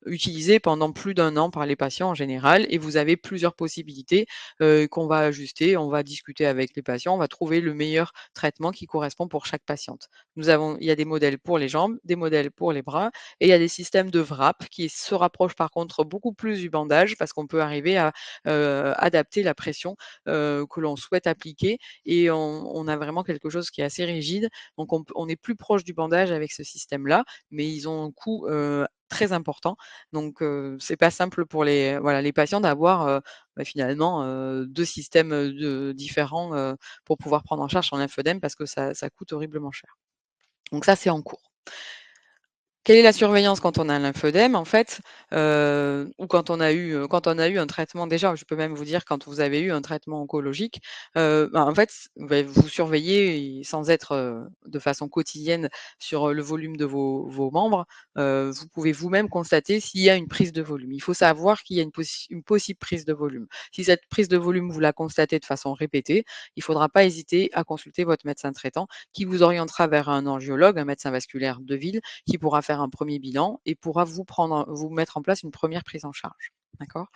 S4: utilisé pendant plus d'un an par les patients en général et vous avez plusieurs possibilités, qu'on va ajuster. On va discuter avec les patients, on va trouver le meilleur traitement qui correspond pour chaque patiente. Il y a des modèles pour les jambes, des modèles pour les bras et il y a des systèmes de wrap qui se rapprochent par contre beaucoup plus du bandage parce qu'on peut arriver à, adapter la pression, que l'on souhaite appliquer et on a vraiment quelque chose qui est assez rigide. Donc on est plus proche du bandage avec ce système-là, mais ils ont un coût, très important. Donc c'est pas simple pour les patients d'avoir, finalement, 2 systèmes, différents, pour pouvoir prendre en charge son lymphodème parce que ça coûte horriblement cher. Donc ça, c'est en cours. Quelle est la surveillance quand on a un lymphodème? En fait, ou quand on a eu un traitement déjà, je peux même vous dire quand vous avez eu un traitement oncologique, en fait, vous surveillez sans être, de façon quotidienne sur, le volume de vos membres, vous pouvez vous-même constater s'il y a une prise de volume. Il faut savoir qu'il y a une possible prise de volume. Si cette prise de volume, vous la constatez de façon répétée, il ne faudra pas hésiter à consulter votre médecin traitant qui vous orientera vers un angiologue, un médecin vasculaire de ville qui pourra faire un premier bilan et pourra vous mettre en place une première prise en charge. D'accord?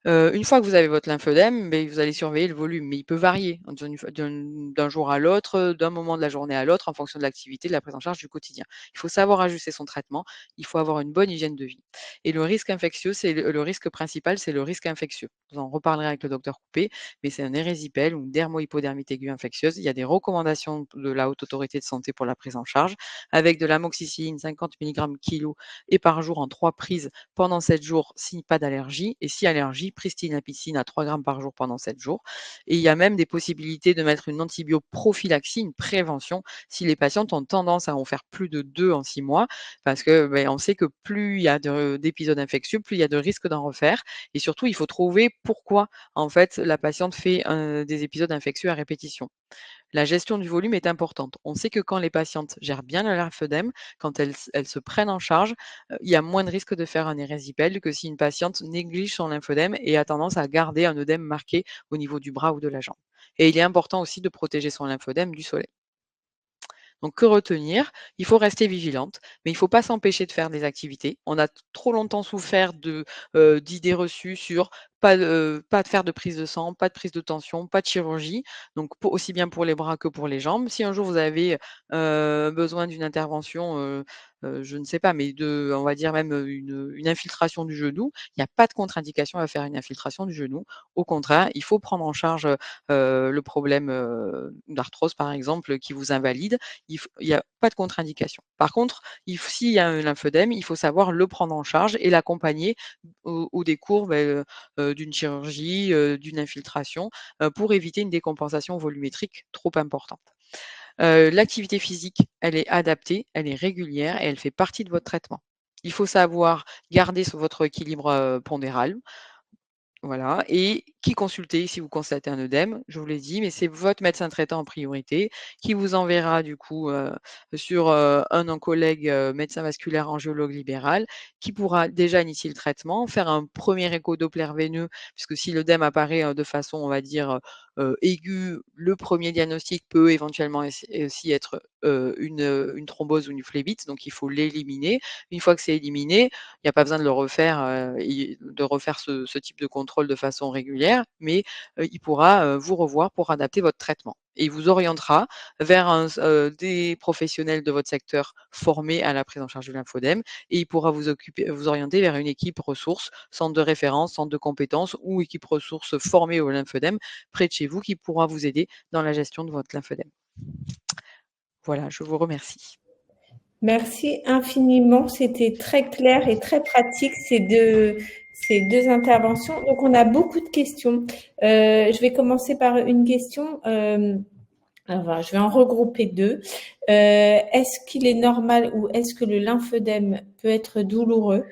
S4: Une fois que vous avez votre lymphodème, vous allez surveiller le volume, mais il peut varier d'un jour à l'autre, d'un moment de la journée à l'autre en fonction de l'activité, de la prise en charge du quotidien. Il faut savoir ajuster son traitement, il faut avoir une bonne hygiène de vie et le risque infectieux, c'est le risque principal, c'est le risque infectieux. Vous en reparlerez avec le docteur Coupé, mais c'est un érésipèle ou une dermohypodermite aiguë infectieuse. Il y a des recommandations de la Haute Autorité de Santé pour la prise en charge avec de l'amoxicilline 50 mg kilo et par jour en 3 prises pendant 7 jours si pas d'allergie et si allergie, pristinapicine à 3 grammes par jour pendant 7 jours. Et il y a même des possibilités de mettre une antibioprophylaxie, une prévention, si les patientes ont tendance à en faire plus de 2 en 6 mois, parce que on sait que plus il y a d'épisodes infectieux, plus il y a de risques d'en refaire. Et surtout, il faut trouver pourquoi en fait la patiente fait des épisodes infectieux à répétition. La gestion du volume est importante. On sait que quand les patientes gèrent bien le lymphodème, quand elles se prennent en charge, il y a moins de risques de faire un érésipèle que si une patiente néglige son lymphodème et a tendance à garder un œdème marqué au niveau du bras ou de la jambe. Et il est important aussi de protéger son lymphodème du soleil. Donc, que retenir? Il faut rester vigilante, mais il ne faut pas s'empêcher de faire des activités. On a trop longtemps souffert d'idées reçues sur pas de faire de prise de sang, pas de prise de tension, pas de chirurgie, donc aussi bien pour les bras que pour les jambes. Si un jour vous avez besoin d'une intervention, je ne sais pas, mais on va dire même une infiltration du genou, il n'y a pas de contre-indication à faire une infiltration du genou. Au contraire, il faut prendre en charge le problème d'arthrose, par exemple, qui vous invalide. Il n'y a pas de contre-indication. Par contre, s'il y a un lymphœdème, il faut savoir le prendre en charge et l'accompagner au décours d'une chirurgie, d'une infiltration, pour éviter une décompensation volumétrique trop importante. L'activité physique, elle est adaptée, elle est régulière et elle fait partie de votre traitement. Il faut savoir garder votre équilibre pondéral. Voilà, et qui consulter si vous constatez un œdème, je vous l'ai dit, mais c'est votre médecin traitant en priorité qui vous enverra du coup sur un oncologue médecin vasculaire angiologue libéral qui pourra déjà initier le traitement, faire un premier écho Doppler veineux, puisque si l'œdème apparaît de façon, on va dire, aiguë, le premier diagnostic peut éventuellement aussi être une thrombose ou une phlébite, donc il faut l'éliminer. Une fois que c'est éliminé, il n'y a pas besoin de le refaire, de refaire ce type de contrôle de façon régulière, mais il pourra vous revoir pour adapter votre traitement. Et il vous orientera vers des professionnels de votre secteur formés à la prise en charge du lymphodème et il pourra vous orienter vers une équipe ressources, centre de référence, centre de compétences ou équipe ressources formée au lymphodème près de chez vous qui pourra vous aider dans la gestion de votre lymphodème. Voilà, je vous remercie.
S1: Merci infiniment. C'était très clair et très pratique ces deux interventions. Donc, on a beaucoup de questions. Je vais commencer par une question. Alors, je vais en regrouper deux. Est-ce qu'il est normal ou est-ce que le lymphœdème peut être douloureux?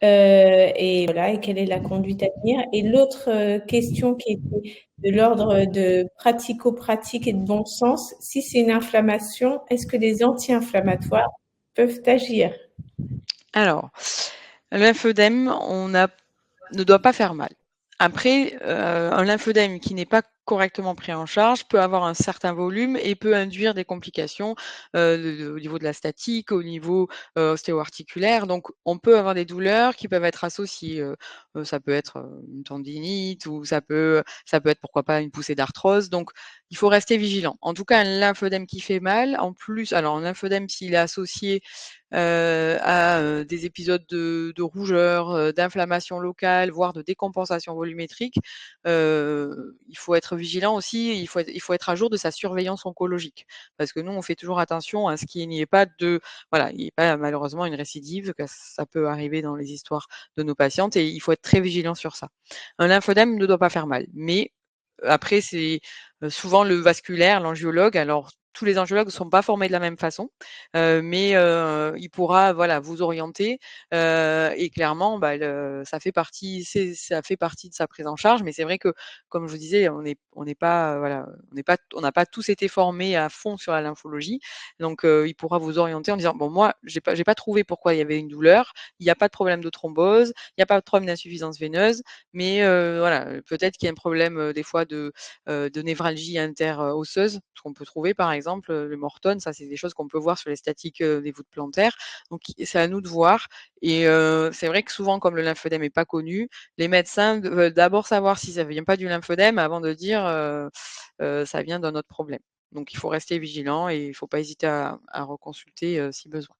S1: Et voilà, et quelle est la conduite à tenir? Et l'autre question qui était de l'ordre de pratico-pratique et de bon sens, si c'est une inflammation, est-ce que les anti-inflammatoires peuvent agir?
S4: Alors, le lymphodème, ne doit pas faire mal. Après, un lymphodème qui n'est pas correctement pris en charge peut avoir un certain volume et peut induire des complications au niveau de la statique, au niveau ostéo-articulaire. Donc, on peut avoir des douleurs qui peuvent être associées. Ça peut être une tendinite ou ça peut être pourquoi pas une poussée d'arthrose. Donc, il faut rester vigilant. En tout cas, un lymphodème qui fait mal, en plus, alors un lymphodème s'il est associé à des épisodes de rougeur, d'inflammation locale, voire de décompensation volumétrique, il faut être vigilant aussi, il faut être à jour de sa surveillance oncologique. Parce que nous, on fait toujours attention à ce qu'il n'y ait pas il n'y ait pas malheureusement une récidive, que ça peut arriver dans les histoires de nos patientes et il faut être très vigilant sur ça. Un lymphodème ne doit pas faire mal, mais après c'est souvent le vasculaire, l'angiologue, alors tous les angiologues ne sont pas formés de la même façon, mais il pourra vous orienter et clairement ça fait partie de sa prise en charge. Mais c'est vrai que, comme je vous disais, on n'a pas tous été formés à fond sur la lymphologie. Donc il pourra vous orienter en disant: «Bon, moi, j'ai pas trouvé pourquoi il y avait une douleur, il n'y a pas de problème de thrombose, il n'y a pas de problème d'insuffisance veineuse, mais peut-être qu'il y a un problème des fois de névralgie interosseuse», ce qu'on peut trouver par exemple, le Morton, ça c'est des choses qu'on peut voir sur les statiques des voûtes plantaires. Donc c'est à nous de voir et c'est vrai que souvent comme le lymphodème est pas connu, les médecins veulent d'abord savoir si ça vient pas du lymphodème avant de dire, ça vient d'un autre problème. Donc il faut rester vigilant et il faut pas hésiter à reconsulter si besoin.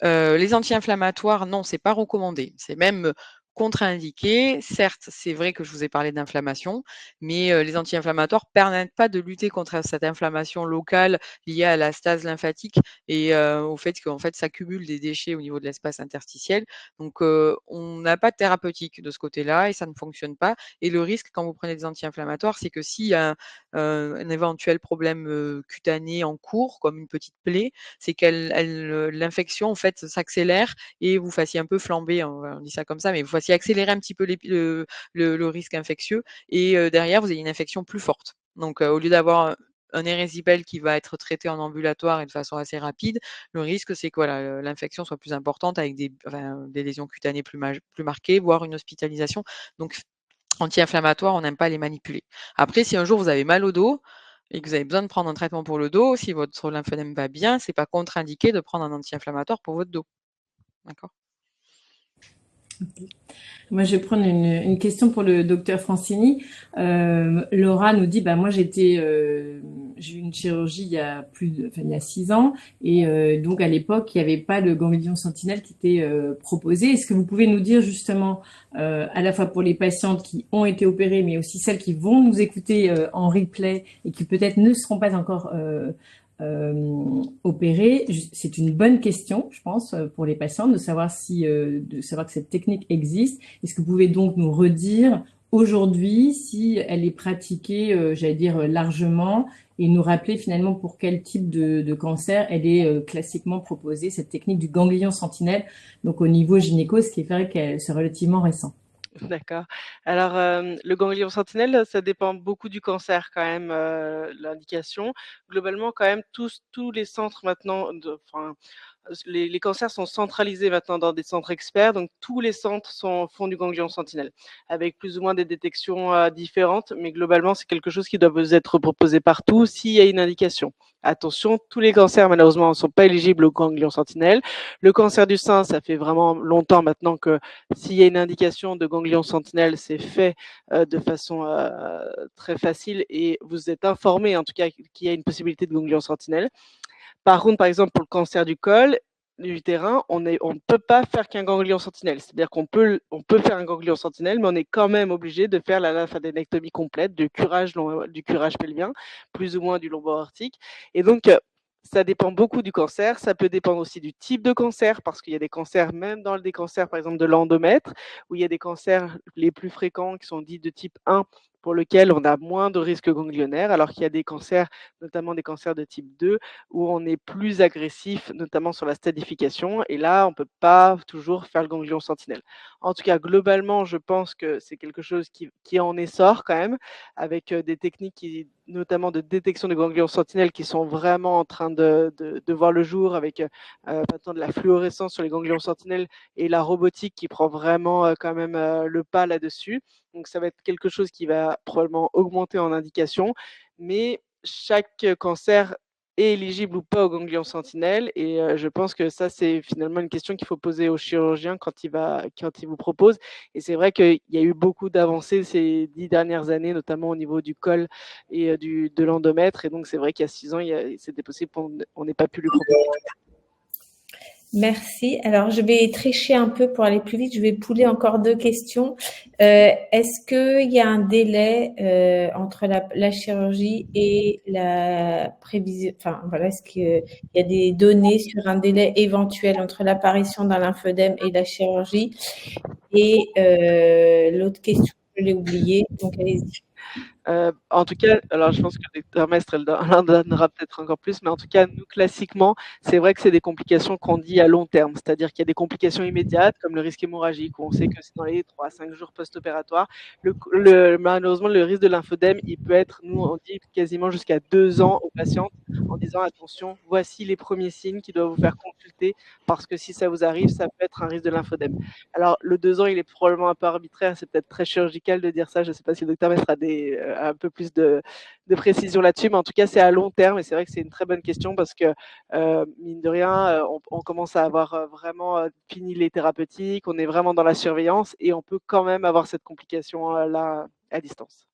S4: Les anti-inflammatoires, non, c'est pas recommandé. C'est même contre-indiqué. Certes, c'est vrai que je vous ai parlé d'inflammation, mais les anti-inflammatoires permettent pas de lutter contre cette inflammation locale liée à la stase lymphatique et au fait qu'en fait, ça cumule des déchets au niveau de l'espace interstitiel. Donc on n'a pas de thérapeutique de ce côté-là et ça ne fonctionne pas. Et le risque quand vous prenez des anti-inflammatoires, c'est que s'il y a un éventuel problème cutané en cours, comme une petite plaie, c'est l'infection en fait s'accélère et vous fassiez un peu flamber, on dit ça comme ça, mais vous fassiez accélérer un petit peu le risque infectieux et derrière vous avez une infection plus forte. Donc au lieu d'avoir un érésipèle qui va être traité en ambulatoire et de façon assez rapide, le risque c'est que voilà, l'infection soit plus importante avec des lésions cutanées plus marquées, voire une hospitalisation. Donc anti-inflammatoires, on n'aime pas les manipuler. Après, si un jour vous avez mal au dos et que vous avez besoin de prendre un traitement pour le dos, si votre lymphodème va bien, c'est pas contre-indiqué de prendre un anti-inflammatoire pour votre dos. D'accord?
S3: Moi, je vais prendre une question pour le docteur Francini. Laura nous dit, bah, moi, j'ai eu une chirurgie il y a 6 ans. Et donc, à l'époque, il n'y avait pas le ganglion sentinelle qui était proposé. Est-ce que vous pouvez nous dire justement, à la fois pour les patientes qui ont été opérées, mais aussi celles qui vont nous écouter en replay et qui peut-être ne seront pas encore opérer. C'est une bonne question, je pense, pour les patients de savoir de savoir que cette technique existe. Est-ce que vous pouvez donc nous redire aujourd'hui si elle est pratiquée, j'allais dire largement, et nous rappeler finalement pour quel type de cancer elle est classiquement proposée, cette technique du ganglion sentinelle, donc au niveau gynéco, ce qui est vrai que c'est relativement récent.
S2: D'accord. Alors, le ganglion sentinelle, ça dépend beaucoup du cancer quand même, l'indication. Globalement, quand même, tous les centres maintenant les cancers sont centralisés maintenant dans des centres experts, donc tous les centres font du ganglion sentinelle, avec plus ou moins des détections différentes, mais globalement, c'est quelque chose qui doit vous être proposé partout s'il y a une indication. Attention, tous les cancers, malheureusement, ne sont pas éligibles au ganglion sentinelle. Le cancer du sein, ça fait vraiment longtemps maintenant que s'il y a une indication de ganglion sentinelle, c'est fait de façon très facile et vous êtes informé, en tout cas, qu'il y a une possibilité de ganglion sentinelle. Par contre, par exemple, pour le cancer du col, du utérin, on ne peut pas faire qu'un ganglion sentinelle. C'est-à-dire qu'on peut faire un ganglion sentinelle, mais on est quand même obligé de faire la lymphadenectomie complète, du curage pelvien, plus ou moins du lombo-aortique. Et donc, ça dépend beaucoup du cancer. Ça peut dépendre aussi du type de cancer, parce qu'il y a des cancers, même dans des cancers, par exemple, de l'endomètre, où il y a des cancers les plus fréquents qui sont dits de type 1, pour lesquels on a moins de risque ganglionnaire, alors qu'il y a des cancers, notamment des cancers de type 2, où on est plus agressif, notamment sur la stadification. Et là, on ne peut pas toujours faire le ganglion sentinelle. En tout cas, globalement, je pense que c'est quelque chose qui en essor quand même, avec des techniques notamment de détection de ganglion sentinelle qui sont vraiment en train de voir le jour, avec maintenant de la fluorescence sur les ganglions sentinelles et la robotique qui prend vraiment quand même le pas là-dessus. Donc ça va être quelque chose qui va probablement augmenter en indication, mais chaque cancer est éligible ou pas au ganglion sentinelle. Et je pense que ça, c'est finalement une question qu'il faut poser au chirurgien quand il vous propose. Et c'est vrai qu'il y a eu beaucoup d'avancées ces 10 dernières années, notamment au niveau du col et de l'endomètre. Et donc, c'est vrai qu'il y a 6 ans, c'était possible qu'on n'ait pas pu lui proposer.
S1: Merci. Alors, je vais tricher un peu pour aller plus vite. Je vais pouler encore 2 questions. Est-ce qu'il y a un délai entre la chirurgie et la prévision? Enfin, voilà, est-ce qu'il y a des données sur un délai éventuel entre l'apparition d'un lymphodème et la chirurgie? Et l'autre question, je l'ai oubliée, donc allez-y.
S2: En tout cas, alors je pense que le docteur Mestre, elle en donnera peut-être encore plus, mais en tout cas, nous, classiquement, c'est vrai que c'est des complications qu'on dit à long terme, c'est-à-dire qu'il y a des complications immédiates, comme le risque hémorragique, où on sait que c'est dans les 3 à 5 jours post-opératoires. Malheureusement, le risque de lymphodème, il peut être, nous, on dit quasiment jusqu'à 2 ans aux patientes, en disant, attention, voici les premiers signes qui doivent vous faire consulter, parce que si ça vous arrive, ça peut être un risque de lymphodème. Alors, le 2 ans, il est probablement un peu arbitraire, c'est peut-être très chirurgical de dire ça, je ne sais pas si le docteur Mestre a un peu plus de précision là-dessus, mais en tout cas, c'est à long terme et c'est vrai que c'est une très bonne question parce que, mine de rien, on commence à avoir vraiment fini les thérapeutiques, on est vraiment dans la surveillance et on peut quand même avoir cette complication-là à distance.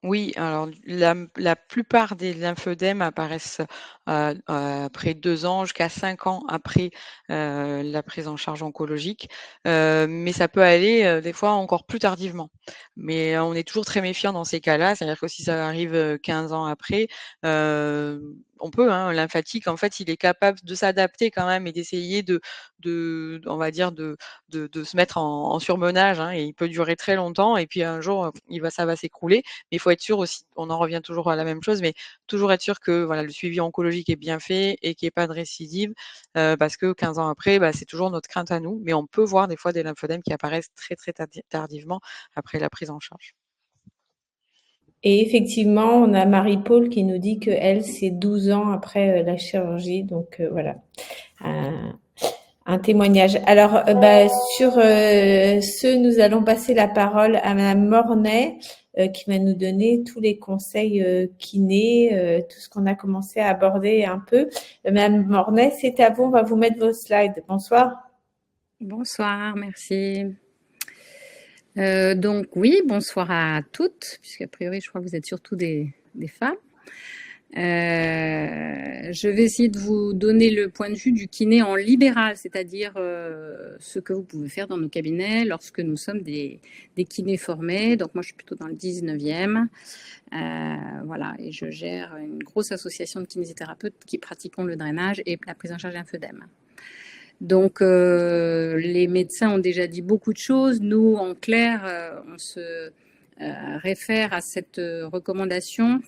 S4: Oui, alors la plupart des lymphodèmes apparaissent, après 2 ans jusqu'à 5 ans après, la prise en charge oncologique, mais ça peut aller, des fois encore plus tardivement. Mais on est toujours très méfiant dans ces cas-là, c'est-à-dire que si ça arrive, 15 ans après, on peut, hein, lymphatique, en fait, il est capable de s'adapter quand même et d'essayer on va dire de se mettre en surmenage, hein, et il peut durer très longtemps et puis un jour, ça va s'écrouler. Mais il faut être sûr aussi, on en revient toujours à la même chose, mais toujours être sûr que voilà, le suivi oncologique est bien fait et qu'il y ait pas de récidive, parce que 15 ans après, bah, c'est toujours notre crainte à nous, mais on peut voir des fois des lymphodèmes qui apparaissent très, très tardivement après la prise en charge.
S1: Et effectivement, on a Marie-Paul qui nous dit que elle, c'est 12 ans après la chirurgie. Donc voilà, un témoignage. Alors, sur ce, nous allons passer la parole à Madame Mornay, qui va nous donner tous les conseils kinés, tout ce qu'on a commencé à aborder un peu. Madame Mornay, c'est à vous, on va vous mettre vos slides. Bonsoir.
S5: Bonsoir, merci. Donc oui, bonsoir à toutes, puisqu'a priori, je crois que vous êtes surtout des femmes. Je vais essayer de vous donner le point de vue du kiné en libéral, c'est-à-dire ce que vous pouvez faire dans nos cabinets lorsque nous sommes des kinés formés. Donc moi, je suis plutôt dans le 19e. Voilà, et je gère une grosse association de kinésithérapeutes qui pratiquons le drainage et la prise en charge lymphodème. Donc, les médecins ont déjà dit beaucoup de choses. Nous, en clair, on se réfère à cette recommandation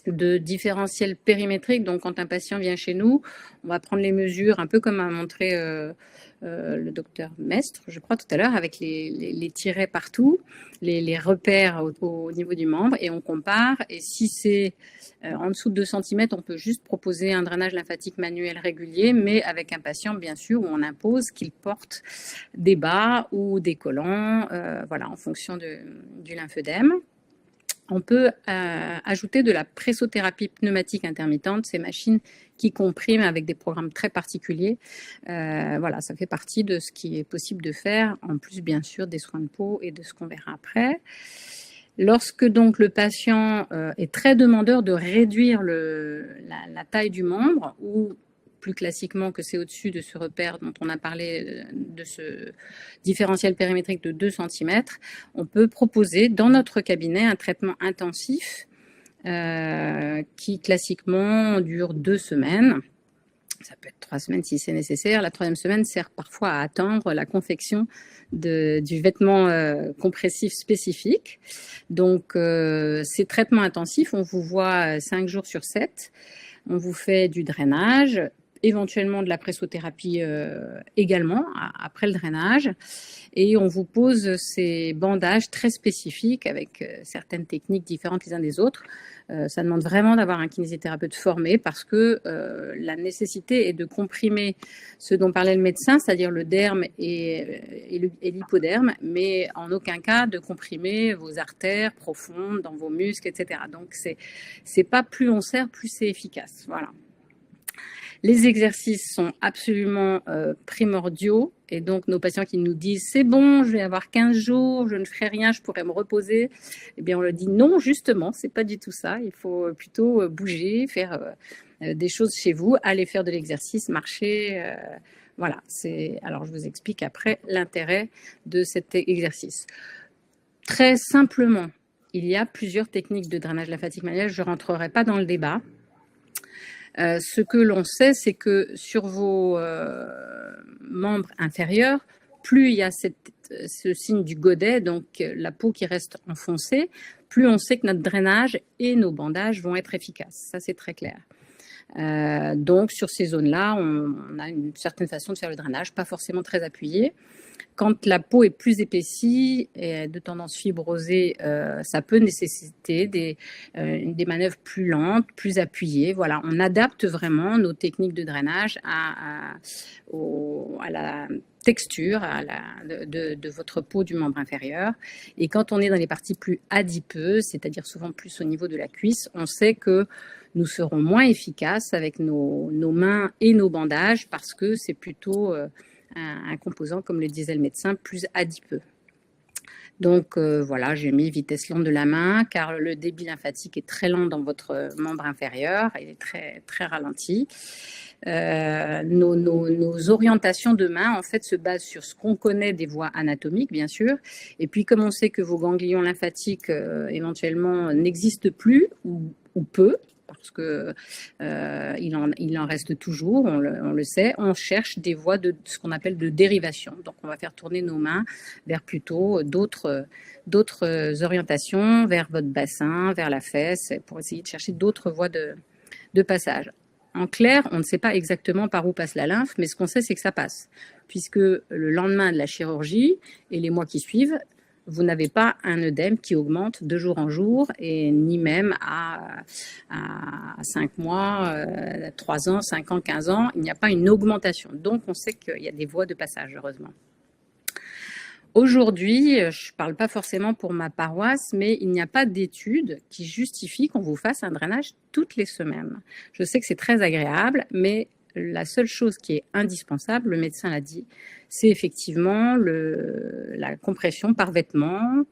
S5: de différentiel périmétrique. Donc, quand un patient vient chez nous, on va prendre les mesures, un peu comme a montré le docteur Mestre, je crois, tout à l'heure, avec les tirets partout, les repères au niveau du membre, et on compare. Et si c'est en dessous de 2 cm, on peut juste proposer un drainage lymphatique manuel régulier, mais avec un patient, bien sûr, où on impose qu'il porte des bas ou des collants, voilà, en fonction du lymphodème. On peut ajouter de la pressothérapie pneumatique intermittente, ces machines qui compriment avec des programmes très particuliers. Voilà, ça fait partie de ce qui est possible de faire, en plus bien sûr des soins de peau et de ce qu'on verra après. Lorsque donc le patient est très demandeur de réduire la taille du membre, ou plus classiquement que c'est au-dessus de ce repère dont on a parlé, de ce différentiel périmétrique de 2 cm, on peut proposer dans notre cabinet un traitement intensif qui classiquement dure 2 semaines. Ça peut être 3 semaines si c'est nécessaire. La 3e semaine sert parfois à attendre la confection du vêtement compressif spécifique. Donc, ces traitements intensifs, on vous voit 5 jours sur 7. On vous fait du drainage, éventuellement de la pressothérapie également après le drainage, et on vous pose ces bandages très spécifiques avec certaines techniques différentes les uns des autres. Ça demande vraiment d'avoir un kinésithérapeute formé parce que la nécessité est de comprimer ce dont parlait le médecin, c'est-à-dire le derme et l'hypoderme, mais en aucun cas de comprimer vos artères profondes dans vos muscles, etc. Donc c'est pas plus on serre, plus c'est efficace. Voilà. Les exercices sont absolument primordiaux, et donc nos patients qui nous disent « c'est bon, je vais avoir 15 jours, je ne ferai rien, je pourrais me reposer », eh bien on leur dit non, justement, c'est pas du tout ça, il faut plutôt bouger, faire des choses chez vous, aller faire de l'exercice, marcher, voilà. Alors je vous explique après l'intérêt de cet exercice. Très simplement, il y a plusieurs techniques de drainage lymphatique manuel, je ne rentrerai pas dans le débat. Ce que l'on sait, c'est que sur vos membres inférieurs, plus il y a ce signe du godet, donc la peau qui reste enfoncée, plus on sait que notre drainage et nos bandages vont être efficaces. Ça, c'est très clair. Donc, sur ces zones-là, on a une certaine façon de faire le drainage, pas forcément très appuyé. Quand la peau est plus épaissie et de tendance fibrosée, ça peut nécessiter des manœuvres plus lentes, plus appuyées. Voilà, on adapte vraiment nos techniques de drainage à la texture de votre peau du membre inférieur. Et quand on est dans les parties plus adipeuses, c'est-à-dire souvent plus au niveau de la cuisse, on sait que nous serons moins efficaces avec nos mains et nos bandages parce que c'est plutôt un composant, comme le disait le médecin, plus adipeux. Donc voilà, j'ai mis vitesse lente de la main car le débit lymphatique est très lent dans votre membre inférieur, il est très, très ralenti. Nos orientations de main en fait se basent sur ce qu'on connaît des voies anatomiques bien sûr, et puis comme on sait que vos ganglions lymphatiques éventuellement n'existent plus ou peu, parce que il en reste toujours, on le sait, on cherche des voies de ce qu'on appelle de dérivation. Donc on va faire tourner nos mains vers plutôt d'autres orientations, vers votre bassin, vers la fesse, pour essayer de chercher d'autres voies de passage. En clair, on ne sait pas exactement par où passe la lymphe, mais ce qu'on sait, c'est que ça passe. Puisque le lendemain de la chirurgie et les mois qui suivent, vous n'avez pas un œdème qui augmente de jour en jour, et ni même à 5 mois, 3 ans, 5 ans, 15 ans, il n'y a pas une augmentation. Donc, on sait qu'il y a des voies de passage, heureusement. Aujourd'hui, je ne parle pas forcément pour ma paroisse, mais il n'y a pas d'études qui justifient qu'on vous fasse un drainage toutes les semaines. Je sais que c'est très agréable, mais la seule chose qui est indispensable, le médecin l'a dit, c'est effectivement la compression par vêtement.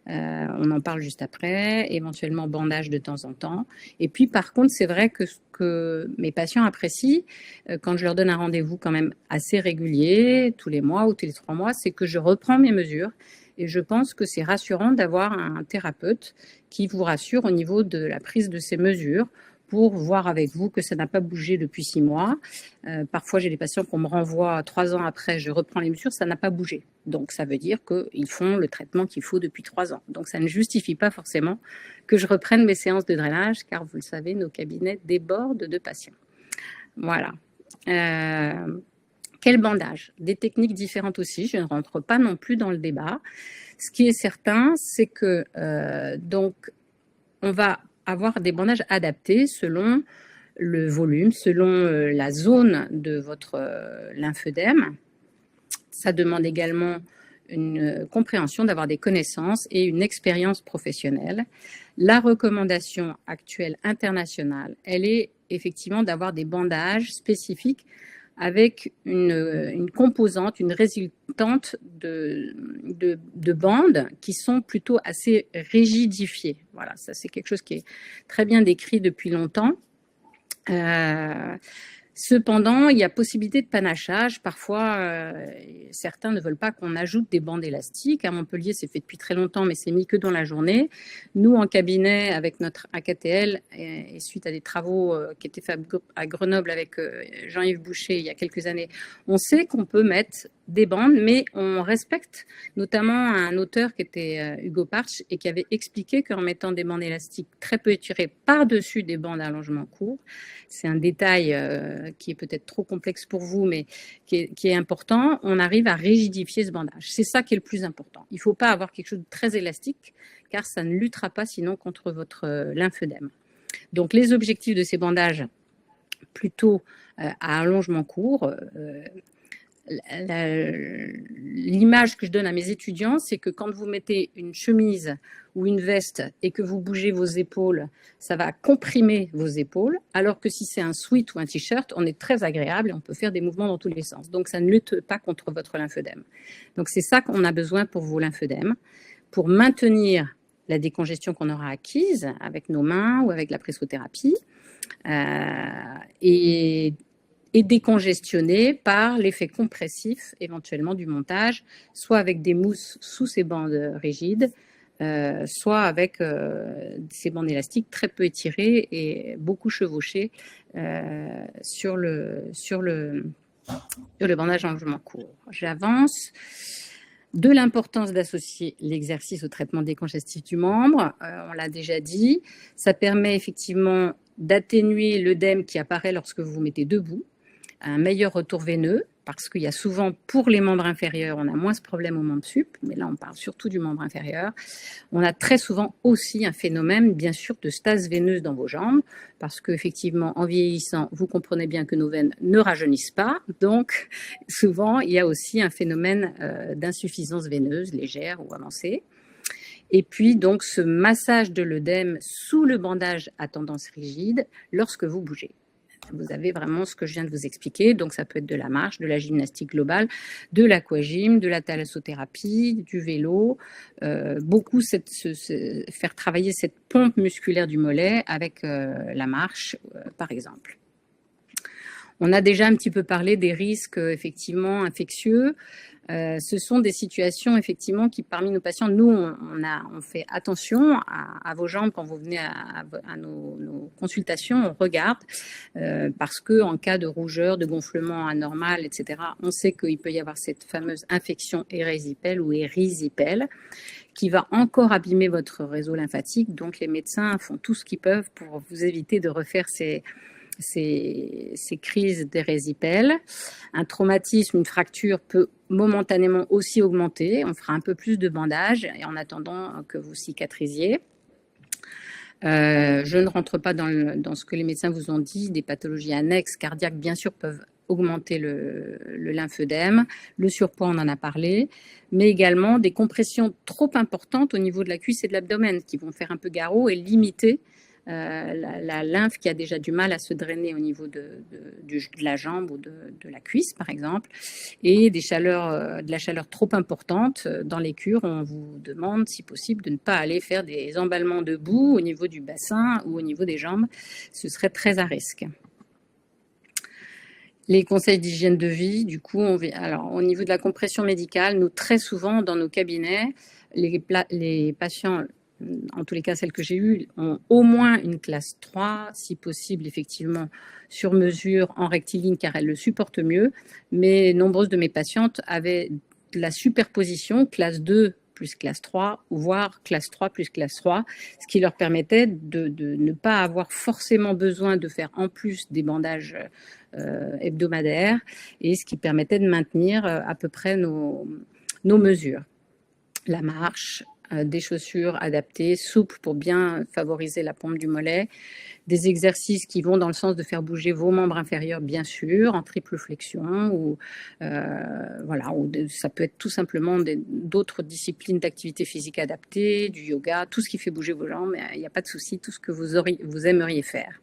S5: On en parle juste après, éventuellement bandage de temps en temps. Et puis par contre, c'est vrai que ce que mes patients apprécient, quand je leur donne un rendez-vous quand même assez régulier, tous les mois ou tous les 3 mois, c'est que je reprends mes mesures. Et je pense que c'est rassurant d'avoir un thérapeute qui vous rassure au niveau de la prise de ces mesures, pour voir avec vous que ça n'a pas bougé depuis 6 mois. Parfois, j'ai des patients qu'on me renvoie 3 ans après, je reprends les mesures, ça n'a pas bougé. Donc, ça veut dire qu'ils font le traitement qu'il faut depuis 3 ans. Donc, ça ne justifie pas forcément que je reprenne mes séances de drainage, car vous le savez, nos cabinets débordent de patients. Voilà. Quel bandage? Des techniques différentes aussi, je ne rentre pas non plus dans le débat. Ce qui est certain, c'est que donc, on va avoir des bandages adaptés selon le volume, selon la zone de votre lymphœdème. Ça demande également une compréhension, d'avoir des connaissances et une expérience professionnelle. La recommandation actuelle internationale, elle est effectivement d'avoir des bandages spécifiques avec une composante, une résultante de bandes qui sont plutôt assez rigidifiées. Voilà, ça c'est quelque chose qui est très bien décrit depuis longtemps. Cependant, il y a possibilité de panachage. Parfois, certains ne veulent pas qu'on ajoute des bandes élastiques. À Montpellier, c'est fait depuis très longtemps, mais c'est mis que dans la journée. Nous, en cabinet, avec notre AKTL, et suite à des travaux qui étaient faits à Grenoble avec Jean-Yves Boucher il y a quelques années, on sait qu'on peut mettre des bandes, mais on respecte notamment un auteur qui était Hugo Parch et qui avait expliqué qu'en mettant des bandes élastiques très peu étirées par-dessus des bandes à allongement court, c'est un détail qui est peut-être trop complexe pour vous, mais qui est important, on arrive à rigidifier ce bandage. C'est ça qui est le plus important. Il ne faut pas avoir quelque chose de très élastique, car ça ne luttera pas sinon contre votre lymphœdème. Donc les objectifs de ces bandages, plutôt à allongement court, l'image que je donne à mes étudiants, c'est que quand vous mettez une chemise ou une veste et que vous bougez vos épaules, ça va comprimer vos épaules, alors que si c'est un sweat ou un t-shirt, on est très agréable et on peut faire des mouvements dans tous les sens. Donc ça ne lutte pas contre votre lymphœdème. Donc c'est ça qu'on a besoin pour vos lymphœdèmes, pour maintenir la décongestion qu'on aura acquise avec nos mains ou avec la pressothérapie, et décongestionner par l'effet compressif éventuellement du montage, soit avec des mousses sous ces bandes rigides, soit avec ces bandes élastiques très peu étirées et beaucoup chevauchées sur le bandage à allongement court. J'avance. De l'importance d'associer l'exercice au traitement décongestif du membre, on l'a déjà dit. Ça permet effectivement d'atténuer l'œdème qui apparaît lorsque vous vous mettez debout, un meilleur retour veineux, parce qu'il y a souvent, pour les membres inférieurs, on a moins ce problème au membre sup, mais là on parle surtout du membre inférieur. On a très souvent aussi un phénomène, bien sûr, de stase veineuse dans vos jambes, parce qu'effectivement, en vieillissant, vous comprenez bien que nos veines ne rajeunissent pas, donc souvent il y a aussi un phénomène d'insuffisance veineuse légère ou avancée. Et puis donc ce massage de l'œdème sous le bandage à tendance rigide lorsque vous bougez. vous avez vraiment ce que je viens de vous expliquer. Donc, ça peut être de la marche, de la gymnastique globale, de l'aquagym, de la thalassothérapie, du vélo. Beaucoup faire travailler cette pompe musculaire du mollet avec la marche, par exemple. On a déjà un petit peu parlé des risques effectivement infectieux. Ce sont des situations effectivement qui parmi nos patients, nous on fait attention à vos jambes quand vous venez à nos consultations, on regarde parce que en cas de rougeur, de gonflement anormal, etc., on sait qu'il peut y avoir cette fameuse infection érysipèle ou érysipèle qui va encore abîmer votre réseau lymphatique. Donc les médecins font tout ce qu'ils peuvent pour vous éviter de refaire ces crises d'érysipèle. Un traumatisme, une fracture peut momentanément aussi augmenter. On fera un peu plus de bandage et en attendant que vous cicatrisiez. Je ne rentre pas dans ce que les médecins vous ont dit. Des pathologies annexes cardiaques, bien sûr, peuvent augmenter le lymphœdème. Le surpoids, on en a parlé. Mais également des compressions trop importantes au niveau de la cuisse et de l'abdomen qui vont faire un peu garrot et limiter la lymphe qui a déjà du mal à se drainer au niveau de la jambe ou de la cuisse, par exemple, et de la chaleur trop importante. Dans les cures, on vous demande, si possible, de ne pas aller faire des emballements de boue au niveau du bassin ou au niveau des jambes. Ce serait très à risque. Les conseils d'hygiène de vie, du coup, alors, au niveau de la compression médicale, nous, très souvent, dans nos cabinets, les patients, en tous les cas celles que j'ai eues, ont au moins une classe 3, si possible effectivement sur mesure en rectiligne car elles le supportent mieux, mais nombreuses de mes patientes avaient de la superposition classe 2 plus classe 3, voire classe 3 plus classe 3, ce qui leur permettait de ne pas avoir forcément besoin de faire en plus des bandages hebdomadaires et ce qui permettait de maintenir à peu près nos mesures. La marche, des chaussures adaptées, souples pour bien favoriser la pompe du mollet, des exercices qui vont dans le sens de faire bouger vos membres inférieurs, bien sûr, en triple flexion, ou ça peut être tout simplement d'autres disciplines d'activité physique adaptée, du yoga, tout ce qui fait bouger vos jambes, il n'y a pas de souci, tout ce que vous aimeriez faire.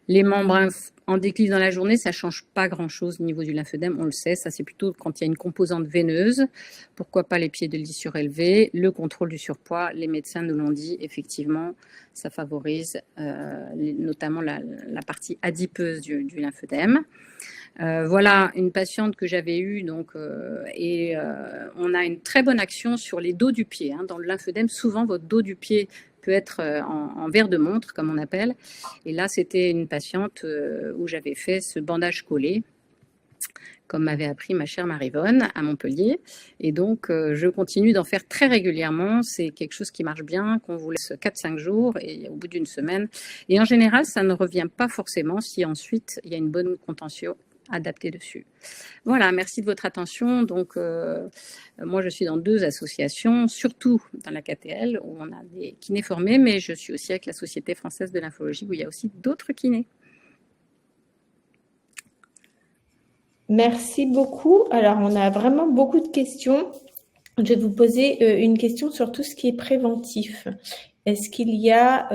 S5: Les membres en déclive dans la journée, ça ne change pas grand-chose au niveau du lymphœdème, on le sait, ça c'est plutôt quand il y a une composante veineuse. Pourquoi pas les pieds de lit surélevés, le contrôle du surpoids, les médecins nous l'ont dit, effectivement, ça favorise notamment la partie adipeuse du lymphœdème. Voilà une patiente que j'avais eue, on a une très bonne action sur les dos du pied. Dans le lymphœdème, souvent votre dos du pied peut être en verre de montre, comme on appelle. Et là, c'était une patiente où j'avais fait ce bandage collé, comme m'avait appris ma chère Marivonne à Montpellier. Et donc, je continue d'en faire très régulièrement. C'est quelque chose qui marche bien, qu'on vous laisse 4-5 jours et au bout d'une semaine. Et en général, ça ne revient pas forcément si ensuite, il y a une bonne contention adaptée dessus. Voilà, merci de votre attention. Donc, moi, je suis dans 2 associations, surtout dans la KTL, où on a des kinés formés, mais je suis aussi avec la Société française de lymphologie, où il y a aussi d'autres kinés.
S1: Merci beaucoup. Alors, on a vraiment beaucoup de questions. Je vais vous poser une question sur tout ce qui est préventif. Est-ce qu'il y a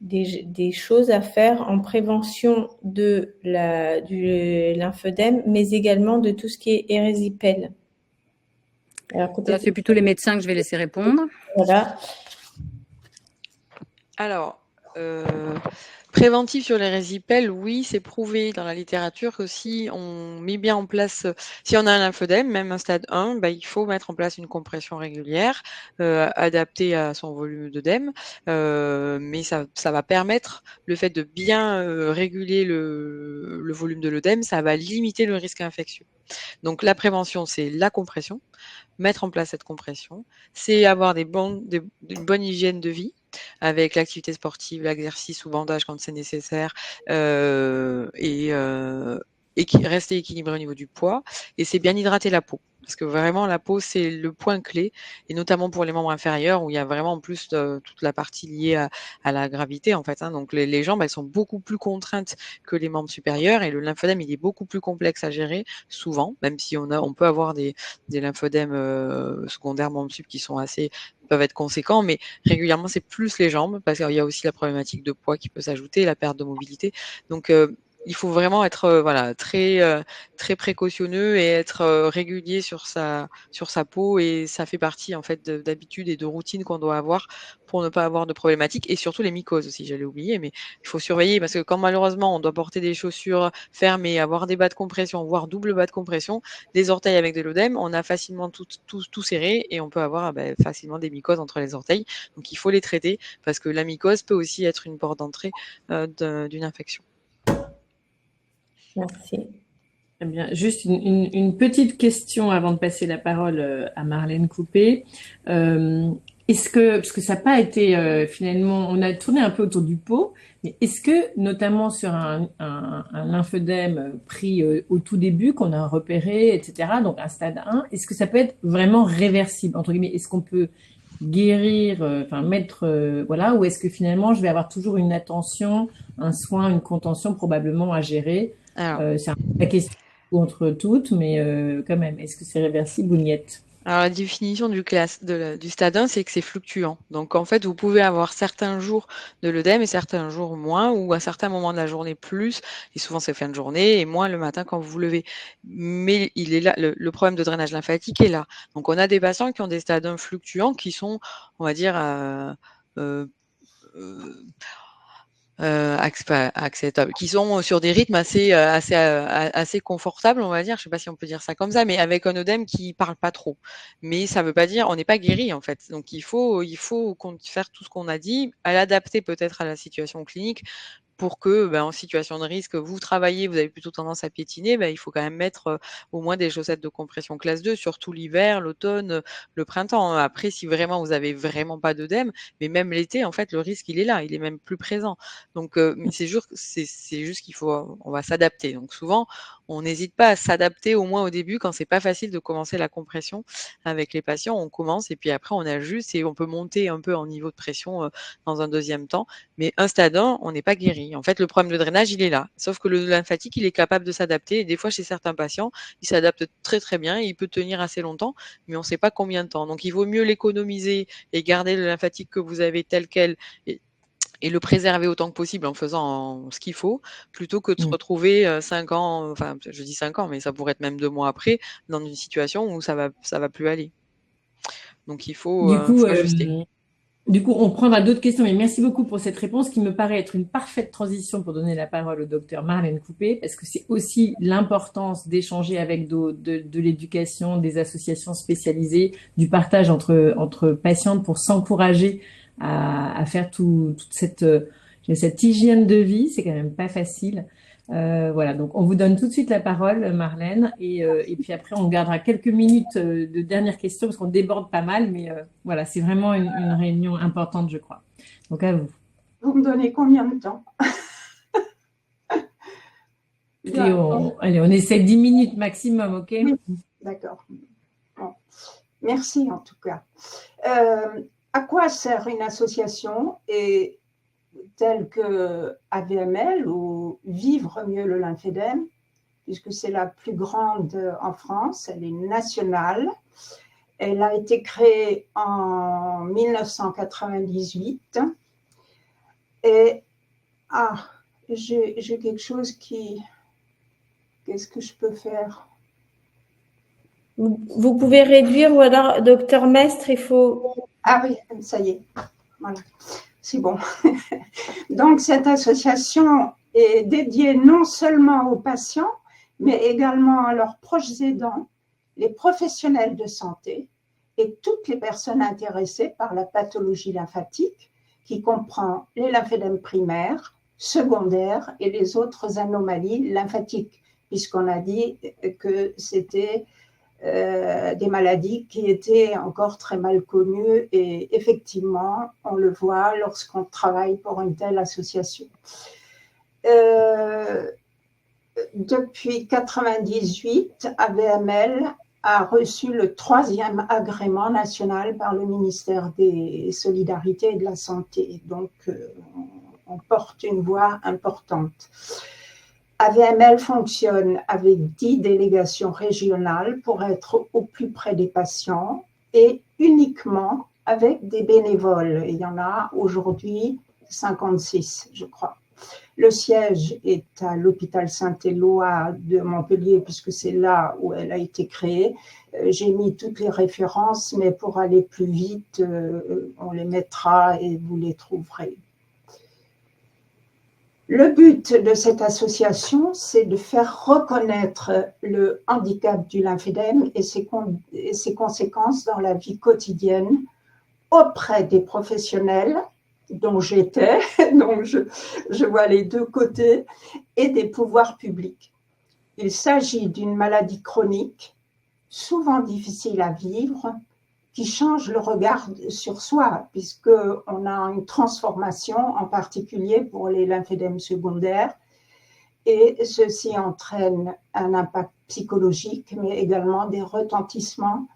S1: des choses à faire en prévention du lymphœdème, mais également de tout ce qui est érysipèle?
S5: Là, c'est plutôt les médecins que je vais laisser répondre.
S1: Voilà.
S4: Alors, préventif sur l'érysipèle, oui, c'est prouvé dans la littérature que si on met bien en place, si on a un lymphœdème, même un stade 1, il faut mettre en place une compression régulière, adaptée à son volume d'œdème, mais ça va permettre, le fait de bien réguler le volume de l'œdème, ça va limiter le risque infectieux. Donc la prévention, c'est la compression, mettre en place cette compression, c'est avoir une bonne hygiène de vie, avec l'activité sportive, l'exercice ou bandage quand c'est nécessaire, et rester équilibré au niveau du poids, et c'est bien hydrater la peau. Parce que vraiment, la peau, c'est le point clé, et notamment pour les membres inférieurs, où il y a vraiment en plus toute la partie liée à la gravité, en fait. Donc les jambes, elles sont beaucoup plus contraintes que les membres supérieurs, et le lymphodème, il est beaucoup plus complexe à gérer, souvent, même si on peut avoir des lymphodèmes secondaires membres sup qui peuvent être conséquents, mais régulièrement, c'est plus les jambes, parce qu'il y a aussi la problématique de poids qui peut s'ajouter, la perte de mobilité. Donc, il faut vraiment être très précautionneux et être régulier sur sa peau, et ça fait partie en fait d'habitudes et de routines qu'on doit avoir pour ne pas avoir de problématiques, et surtout les mycoses aussi, j'allais oublier, mais il faut surveiller parce que quand malheureusement on doit porter des chaussures fermées, avoir des bas de compression, voire double bas de compression, des orteils avec de l'œdème, on a facilement tout serré et on peut avoir facilement des mycoses entre les orteils. Donc il faut les traiter parce que la mycose peut aussi être une porte d'entrée d'une infection.
S1: Merci.
S3: Très bien. Juste une petite question avant de passer la parole à Marlène Coupé. Est-ce que, parce que ça n'a pas été finalement, on a tourné un peu autour du pot, mais est-ce que, notamment sur un lymphodème pris au tout début, qu'on a repéré, etc., donc un stade 1, est-ce que ça peut être vraiment réversible, entre guillemets? Est-ce qu'on peut guérir, voilà, ou est-ce que finalement, je vais avoir toujours une attention, un soin, une contention probablement à gérer? C'est un peu la question entre toutes, mais quand même, est-ce que c'est réversible ou niet?
S4: Alors, la définition du stade 1, c'est que c'est fluctuant. Donc, en fait, vous pouvez avoir certains jours de l'œdème et certains jours moins, ou à certains moments de la journée plus, et souvent c'est fin de journée, et moins le matin quand vous vous levez. Mais il est là, le problème de drainage lymphatique est là. Donc, on a des patients qui ont des stades 1 fluctuants qui sont, on va dire, acceptables, qui sont sur des rythmes assez confortables, on va dire. Je sais pas si on peut dire ça comme ça, mais avec un œdème qui parle pas trop. Mais ça veut pas dire, on n'est pas guéri en fait. Donc il faut faire tout ce qu'on a dit, à l'adapter peut-être à la situation clinique, pour que, en situation de risque, vous travaillez, vous avez plutôt tendance à piétiner, il faut quand même mettre au moins des chaussettes de compression classe 2, surtout l'hiver, l'automne, le printemps. Après, si vraiment vous avez vraiment pas d'œdème, mais même l'été, en fait, le risque, il est là, il est même plus présent. Donc, mais c'est juste qu'il faut, on va s'adapter. Donc, souvent, on n'hésite pas à s'adapter au moins au début quand c'est pas facile de commencer la compression avec les patients. On commence et puis après, on ajuste et on peut monter un peu en niveau de pression dans un deuxième temps. Mais un stade 1, on n'est pas guéri. En fait, le problème de drainage, il est là. Sauf que le lymphatique, il est capable de s'adapter. Et des fois, chez certains patients, il s'adapte très très bien. Il peut tenir assez longtemps, mais on ne sait pas combien de temps. Donc, il vaut mieux l'économiser et garder le lymphatique que vous avez tel quel et le préserver autant que possible en faisant ce qu'il faut, plutôt que de se retrouver 5 ans, enfin, je dis 5 ans, mais ça pourrait être même 2 mois après, dans une situation où ça va plus aller. Donc, il faut ajuster.
S3: Du coup, on prendra d'autres questions, mais merci beaucoup pour cette réponse qui me paraît être une parfaite transition pour donner la parole au docteur Marlène Coupé, parce que c'est aussi l'importance d'échanger avec de l'éducation, des associations spécialisées, du partage entre patientes pour s'encourager à faire toute cette hygiène de vie. C'est quand même pas facile. Voilà, donc on vous donne tout de suite la parole, Marlène, et puis après on gardera quelques minutes de dernières questions parce qu'on déborde pas mal, mais voilà, c'est vraiment une réunion importante, je crois. Donc à vous.
S6: Vous me donnez combien de temps?
S3: Allez, on essaie 10 minutes maximum, ok?
S6: Oui, d'accord. Bon. Merci en tout cas. À quoi sert une association telle que AVML ou Vivre mieux le lymphédème, puisque c'est la plus grande en France, elle est nationale. Elle a été créée en 1998. Et j'ai quelque chose qui... Qu'est-ce que je peux faire?
S1: Vous pouvez réduire, ou alors, docteur Mestre, il faut...
S6: Ah oui, ça y est. Voilà, c'est bon. Donc, cette association est dédiée non seulement aux patients, mais également à leurs proches aidants, les professionnels de santé et toutes les personnes intéressées par la pathologie lymphatique, qui comprend les lymphédèmes primaires, secondaires et les autres anomalies lymphatiques, puisqu'on a dit que c'était des maladies qui étaient encore très mal connues, et effectivement, on le voit lorsqu'on travaille pour une telle association. depuis 1998, AVML a reçu le 3e agrément national par le ministère des Solidarités et de la Santé. Donc, on porte une voix importante. AVML fonctionne avec 10 délégations régionales pour être au plus près des patients et uniquement avec des bénévoles. Il y en a aujourd'hui 56, je crois. Le siège est à l'hôpital Saint-Éloi de Montpellier, puisque c'est là où elle a été créée. J'ai mis toutes les références, mais pour aller plus vite, on les mettra et vous les trouverez. Le but de cette association, c'est de faire reconnaître le handicap du lymphœdème et ses conséquences dans la vie quotidienne auprès des professionnels dont j'étais, donc je vois les deux côtés, et des pouvoirs publics. Il s'agit d'une maladie chronique, souvent difficile à vivre, qui change le regard sur soi, puisqu'on a une transformation, en particulier pour les lymphédèmes secondaires, et ceci entraîne un impact psychologique, mais également des retentissements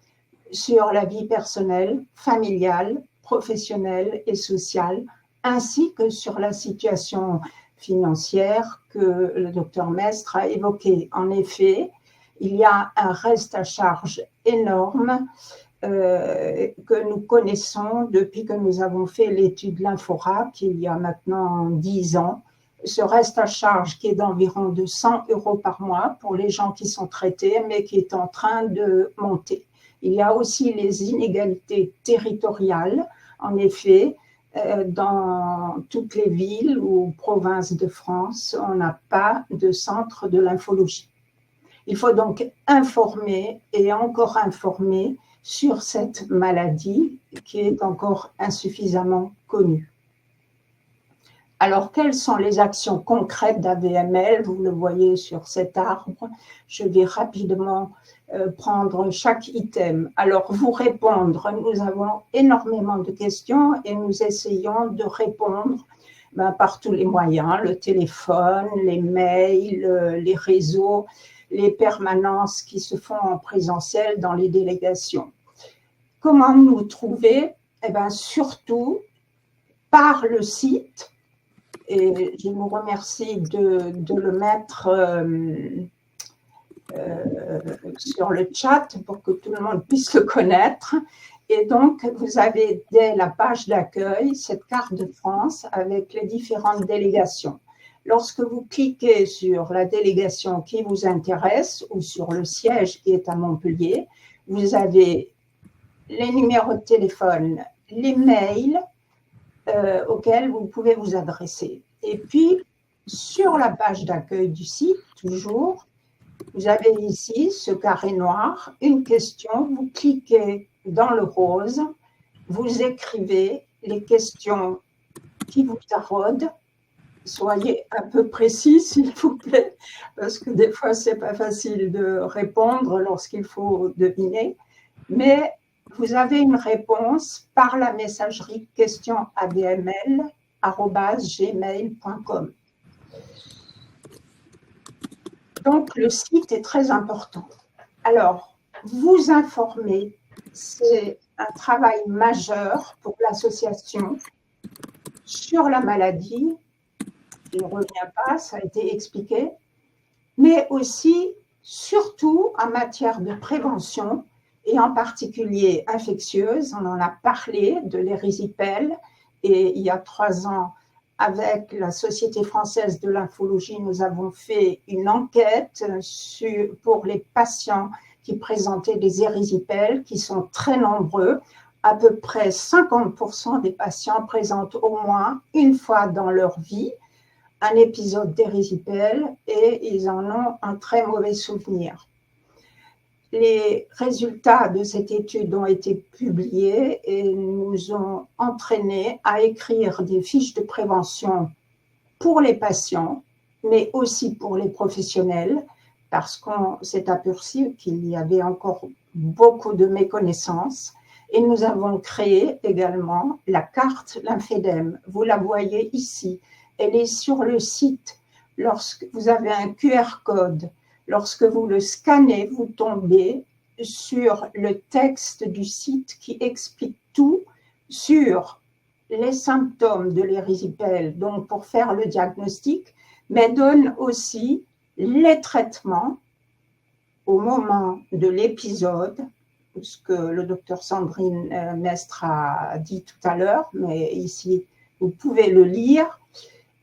S6: sur la vie personnelle, familiale, professionnelle et sociale, ainsi que sur la situation financière que le docteur Mestre a évoquée. En effet, il y a un reste à charge énorme que nous connaissons depuis que nous avons fait l'étude Lymphorac il y a maintenant 10 ans. Ce reste à charge qui est d'environ de 100 € par mois pour les gens qui sont traités, mais qui est en train de monter. Il y a aussi les inégalités territoriales. En effet, dans toutes les villes ou provinces de France, on n'a pas de centre de lymphologie. Il faut donc informer et encore informer sur cette maladie qui est encore insuffisamment connue. Alors, quelles sont les actions concrètes d'AVML? Vous le voyez sur cet arbre. Je vais rapidement prendre chaque item. Alors, vous répondre, nous avons énormément de questions et nous essayons de répondre par tous les moyens, le téléphone, les mails, les réseaux, les permanences qui se font en présentiel dans les délégations. Comment nous trouver? Surtout par le site, et je vous remercie de le mettre sur le chat pour que tout le monde puisse le connaître. Et donc, vous avez dès la page d'accueil cette carte de France avec les différentes délégations. Lorsque vous cliquez sur la délégation qui vous intéresse ou sur le siège qui est à Montpellier, vous avez les numéros de téléphone, les mails auxquels vous pouvez vous adresser. Et puis, sur la page d'accueil du site, toujours, vous avez ici ce carré noir, une question, vous cliquez dans le rose, vous écrivez les questions qui vous taraudent. Soyez un peu précis, s'il vous plaît, parce que des fois, ce n'est pas facile de répondre lorsqu'il faut deviner. Mais vous avez une réponse par la messagerie questionavml@gmail.com. Donc, le site est très important. Alors, vous informer, c'est un travail majeur pour l'association sur la maladie. Je ne reviens pas, ça a été expliqué, mais aussi, surtout en matière de prévention, et en particulier infectieuse. On en a parlé de l'érysipèle, et il y a 3 ans, avec la Société française de lymphologie, nous avons fait une enquête pour les patients qui présentaient des érysipèles, qui sont très nombreux. À peu près 50% des patients présentent au moins une fois dans leur vie un épisode d'érysipèle et ils en ont un très mauvais souvenir. Les résultats de cette étude ont été publiés et nous ont entraînés à écrire des fiches de prévention pour les patients, mais aussi pour les professionnels, parce qu'on s'est aperçu qu'il y avait encore beaucoup de méconnaissances. Et nous avons créé également la carte lymphœdème. Vous la voyez ici. Elle est sur le site lorsque vous avez un QR code, lorsque vous le scannez, vous tombez sur le texte du site qui explique tout sur les symptômes de l'érysipèle, donc pour faire le diagnostic, mais donne aussi les traitements au moment de l'épisode, ce que le docteur Sandrine Mestre a dit tout à l'heure, mais ici, vous pouvez le lire,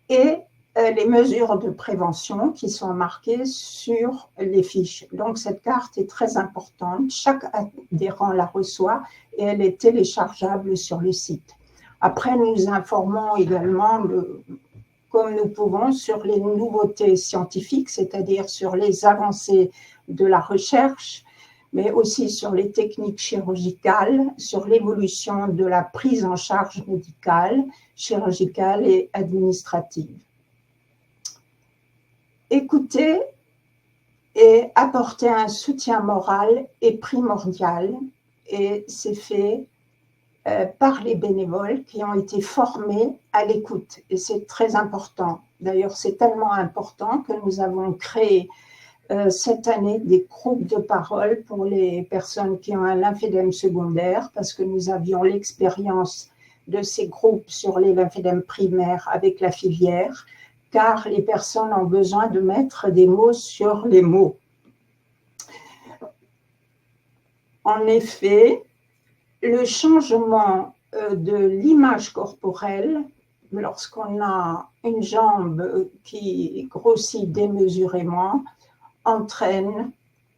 S6: et les mesures de prévention qui sont marquées sur les fiches. Donc, cette carte est très importante. Chaque adhérent la reçoit et elle est téléchargeable sur le site. Après, nous informons également, comme nous pouvons, sur les nouveautés scientifiques, c'est-à-dire sur les avancées de la recherche, mais aussi sur les techniques chirurgicales, sur l'évolution de la prise en charge médicale, chirurgicale et administrative. Écouter et apporter un soutien moral est primordial, et c'est fait par les bénévoles qui ont été formés à l'écoute, et c'est très important. D'ailleurs, c'est tellement important que nous avons créé cette année des groupes de parole pour les personnes qui ont un lymphédème secondaire, parce que nous avions l'expérience de ces groupes sur les lymphédèmes primaires avec la filière, car les personnes ont besoin de mettre des mots sur les mots. En effet, le changement de l'image corporelle, lorsqu'on a une jambe qui grossit démesurément, entraîne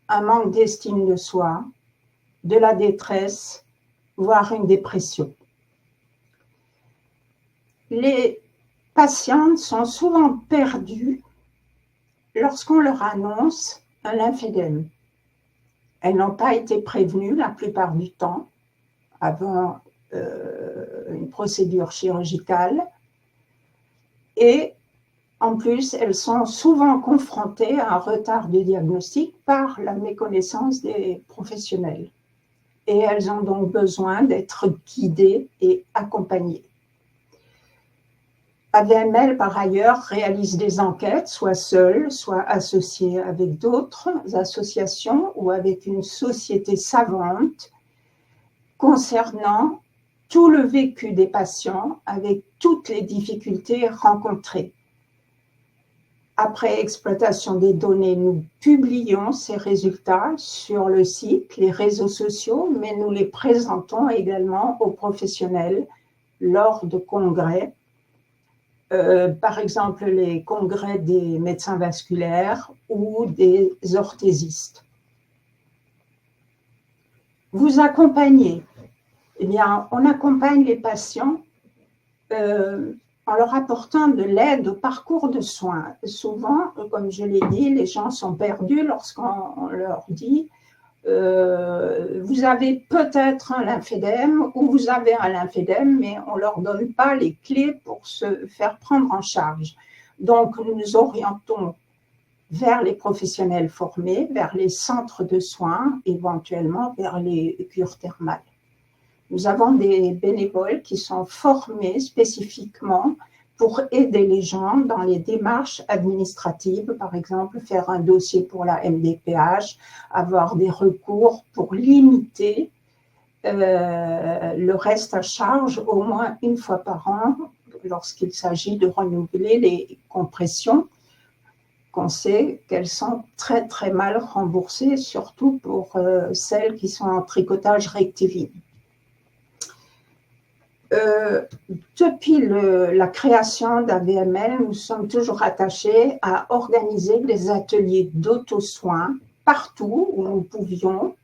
S6: un manque d'estime de soi, de la détresse, voire une dépression. Les patientes sont souvent perdues lorsqu'on leur annonce un lymphédème. Elles n'ont pas été prévenues la plupart du temps avant une procédure chirurgicale, et en plus, elles sont souvent confrontées à un retard de diagnostic par la méconnaissance des professionnels. Et elles ont donc besoin d'être guidées et accompagnées. AVML, par ailleurs, réalise des enquêtes, soit seule, soit associée avec d'autres associations ou avec une société savante, concernant tout le vécu des patients avec toutes les difficultés rencontrées. Après exploitation des données, nous publions ces résultats sur le site, les réseaux sociaux, mais nous les présentons également aux professionnels lors de congrès. Par exemple, les congrès des médecins vasculaires ou des orthésistes. Vous accompagnez. Eh bien, on accompagne les patients en leur apportant de l'aide au parcours de soins. Souvent, comme je l'ai dit, les gens sont perdus lorsqu'on leur dit vous avez peut-être un lymphédème ou vous avez un lymphédème, mais on ne leur donne pas les clés pour se faire prendre en charge. Donc, nous nous orientons vers les professionnels formés, vers les centres de soins, éventuellement vers les cures thermales. Nous avons des bénévoles qui sont formés spécifiquement pour aider les gens dans les démarches administratives, par exemple faire un dossier pour la MDPH, avoir des recours pour limiter le reste à charge au moins une fois par an lorsqu'il s'agit de renouveler les compressions, qu'on sait qu'elles sont très très mal remboursées, surtout pour celles qui sont en tricotage rectiligne. Depuis la création d'AVML, nous sommes toujours attachés à organiser des ateliers d'auto-soins partout où nous pouvions,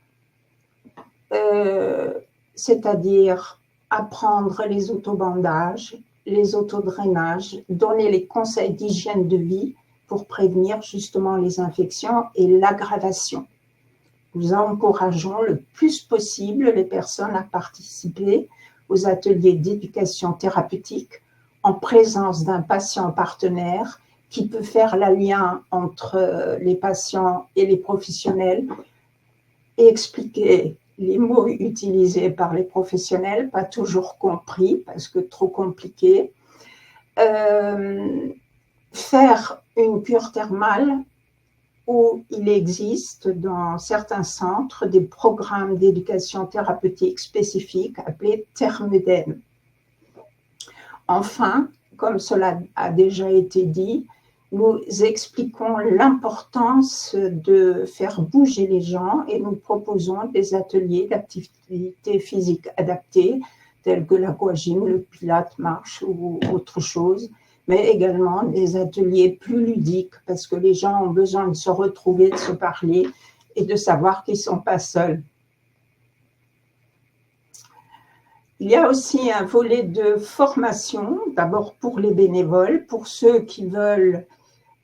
S6: c'est-à-dire apprendre les autobandages, les autodrainages, donner les conseils d'hygiène de vie pour prévenir justement les infections et l'aggravation. Nous encourageons le plus possible les personnes à participer aux ateliers d'éducation thérapeutique en présence d'un patient partenaire qui peut faire le lien entre les patients et les professionnels et expliquer les mots utilisés par les professionnels, pas toujours compris parce que trop compliqués, faire une cure thermale où il existe dans certains centres des programmes d'éducation thérapeutique spécifiques appelés thermodèmes. Enfin, comme cela a déjà été dit, nous expliquons l'importance de faire bouger les gens et nous proposons des ateliers d'activité physique adaptée, tels que l'aquagym, le pilates, marche ou autre chose, mais également des ateliers plus ludiques parce que les gens ont besoin de se retrouver, de se parler et de savoir qu'ils ne sont pas seuls. Il y a aussi un volet de formation, d'abord pour les bénévoles, pour ceux qui veulent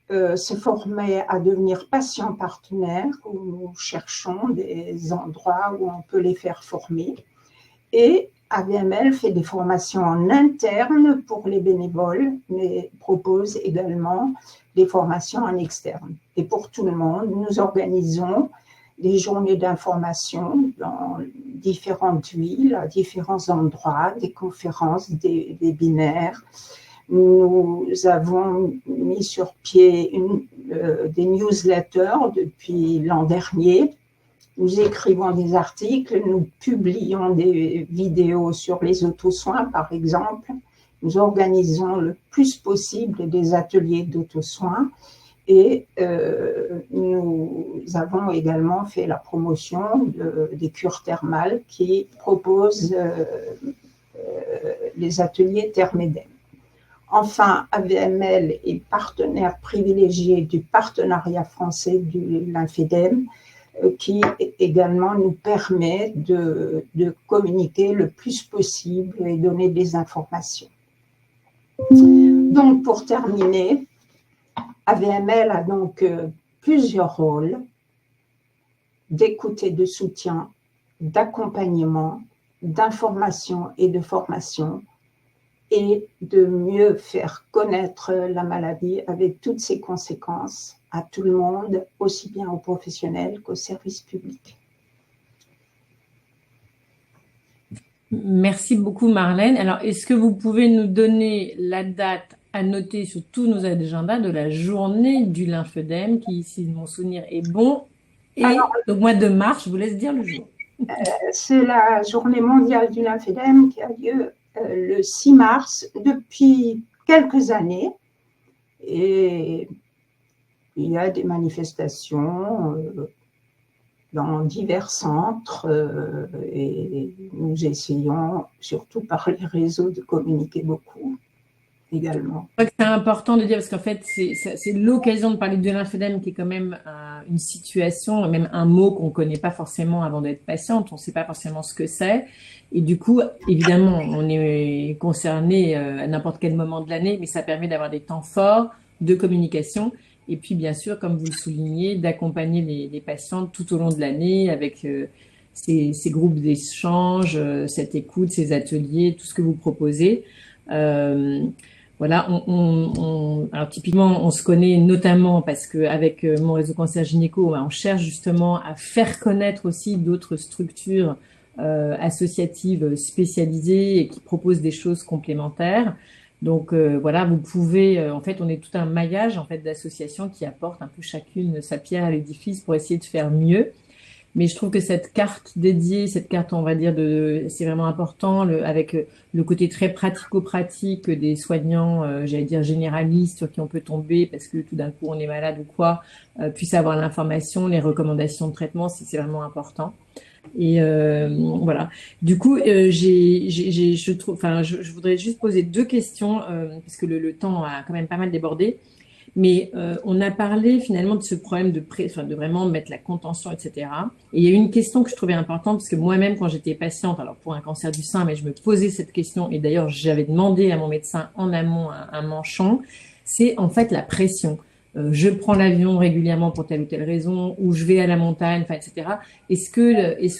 S6: se former à devenir patients partenaires, où nous cherchons des endroits où on peut les faire former. Et AVML fait des formations en interne pour les bénévoles, mais propose également des formations en externe. Et pour tout le monde, nous organisons des journées d'information dans différentes villes, à différents endroits, des conférences, des webinaires. Nous avons mis sur pied des newsletters depuis l'an dernier. Nous écrivons des articles, nous publions des vidéos sur les autosoins, par exemple. Nous organisons le plus possible des ateliers d'autosoins et nous avons également fait la promotion des cures thermales qui proposent les ateliers thermédèmes. Enfin, AVML est partenaire privilégié du partenariat français du Lymphédème, qui également nous permet de communiquer le plus possible et donner des informations. Donc, pour terminer, AVML a donc plusieurs rôles d'écoute et de soutien, d'accompagnement, d'information et de formation, et de mieux faire connaître la maladie avec toutes ses conséquences à tout le monde, aussi bien aux professionnels qu'aux services publics.
S3: Merci beaucoup Marlène. Alors, est-ce que vous pouvez nous donner la date à noter sur tous nos agendas de la journée du lymphodème qui, si mon souvenir est bon, est au mois de mars? Je vous laisse dire le jour.
S6: C'est la journée mondiale du lymphédème qui a lieu le 6 mars depuis quelques années, et il y a des manifestations dans divers centres et nous essayons, surtout par les réseaux, de communiquer beaucoup également.
S3: Je crois que c'est important de dire, parce qu'en fait, c'est l'occasion de parler de lymphodème qui est quand même une situation, même un mot qu'on ne connaît pas forcément avant d'être patiente, on ne sait pas forcément ce que c'est. Et du coup, évidemment, on est concerné à n'importe quel moment de l'année, mais ça permet d'avoir des temps forts de communication. Et puis, bien sûr, comme vous le soulignez, d'accompagner les patients tout au long de l'année avec ces groupes d'échange, cette écoute, ces ateliers, tout ce que vous proposez. Voilà, alors typiquement, on se connaît notamment parce qu'avec mon réseau cancer gynéco, on cherche justement à faire connaître aussi d'autres structures associatives spécialisées et qui proposent des choses complémentaires. Donc voilà, vous pouvez, en fait, on est tout un maillage en fait d'associations qui apportent un peu chacune sa pierre à l'édifice pour essayer de faire mieux. Mais je trouve que cette carte dédiée, cette carte, on va dire, c'est vraiment important, avec le côté très pratico-pratique des soignants, j'allais dire généralistes, sur qui on peut tomber parce que tout d'un coup on est malade ou quoi, puissent avoir l'information, les recommandations de traitement, c'est vraiment important. Et voilà. Du coup, je voudrais juste poser deux questions parce que le temps a quand même pas mal débordé. Mais on a parlé finalement de ce problème de vraiment mettre la contention, etc. Et il y a une question que je trouvais importante parce que moi-même, quand j'étais patiente, alors pour un cancer du sein, mais je me posais cette question et d'ailleurs j'avais demandé à mon médecin en amont un manchon, c'est en fait la pression. Je prends l'avion régulièrement pour telle ou telle raison, ou je vais à la montagne, enfin, etc. Est-ce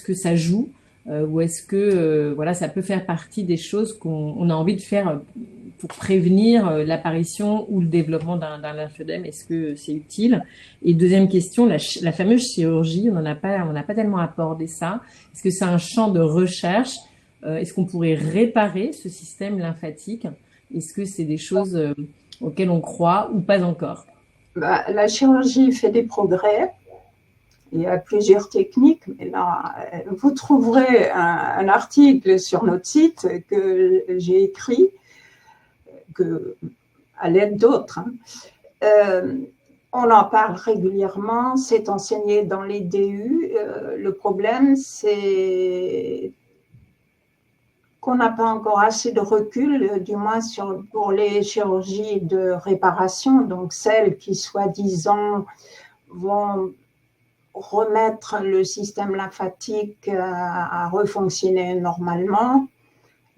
S3: que ça joue ou est-ce que voilà, ça peut faire partie des choses qu'on a envie de faire pour prévenir l'apparition ou le développement d'un lymphodème? Est-ce que c'est utile? Et deuxième question, la fameuse chirurgie, on n'a pas tellement abordé ça. Est-ce que c'est un champ de recherche? Est-ce qu'on pourrait réparer ce système lymphatique? Est-ce que c'est des choses auquel on croit ou pas encore?
S6: La chirurgie fait des progrès. Il y a plusieurs techniques, mais là, vous trouverez un article sur notre site que j'ai écrit à l'aide d'autres. On en parle régulièrement, c'est enseigné dans les DU. Le problème, c'est qu'on n'a pas encore assez de recul, du moins pour les chirurgies de réparation, donc celles qui, soi-disant, vont remettre le système lymphatique à refonctionner normalement,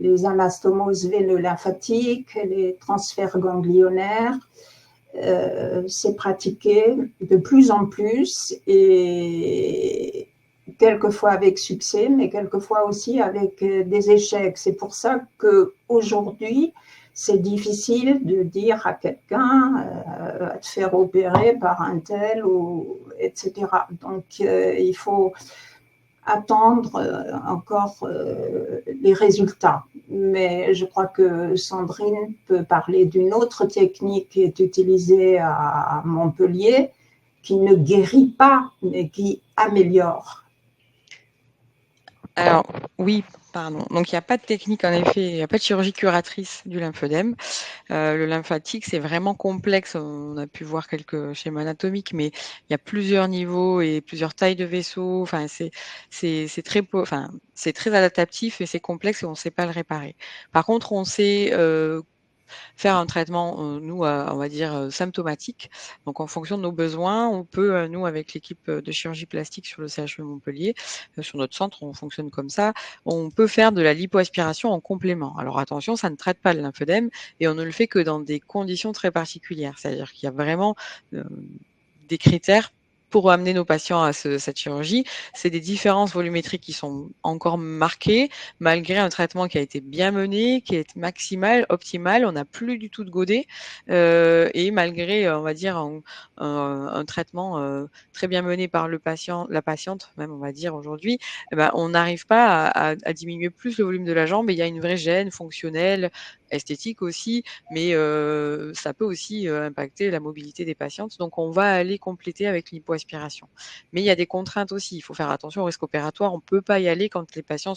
S6: les anastomoses veineux-lymphatiques, les transferts ganglionnaires. C'est pratiqué de plus en plus et quelquefois avec succès, mais quelquefois aussi avec des échecs. C'est pour ça qu'aujourd'hui, c'est difficile de dire à quelqu'un te faire opérer par un tel, etc. Donc, il faut attendre encore les résultats. Mais je crois que Sandrine peut parler d'une autre technique qui est utilisée à Montpellier, qui ne guérit pas, mais qui améliore.
S4: Alors, oui, pardon. Donc, il n'y a pas de technique, en effet, il n'y a pas de chirurgie curatrice du lymphodème. Le lymphatique, c'est vraiment complexe. On a pu voir quelques schémas anatomiques, mais il y a plusieurs niveaux et plusieurs tailles de vaisseaux. Enfin, c'est très adaptatif et c'est complexe et on ne sait pas le réparer. Par contre, on sait faire un traitement, nous, on va dire, symptomatique. Donc, en fonction de nos besoins, on peut, nous, avec l'équipe de chirurgie plastique sur le CHU Montpellier, sur notre centre, on fonctionne comme ça, on peut faire de la lipoaspiration en complément. Alors, attention, ça ne traite pas le lymphodème et on ne le fait que dans des conditions très particulières. C'est-à-dire qu'il y a vraiment des critères pour amener nos patients à cette chirurgie. C'est des différences volumétriques qui sont encore marquées, malgré un traitement qui a été bien mené, qui est maximal, optimal. On n'a plus du tout de godet. Et malgré, on va dire, un traitement très bien mené par la patiente, même, on va dire, aujourd'hui, on n'arrive pas à diminuer plus le volume de la jambe. Et il y a une vraie gêne fonctionnelle, esthétique aussi, mais ça peut aussi impacter la mobilité des patientes. Donc, on va aller compléter avec l'hypoaspiration. Mais il y a des contraintes aussi. Il faut faire attention au risque opératoire. On ne peut pas y aller quand les patients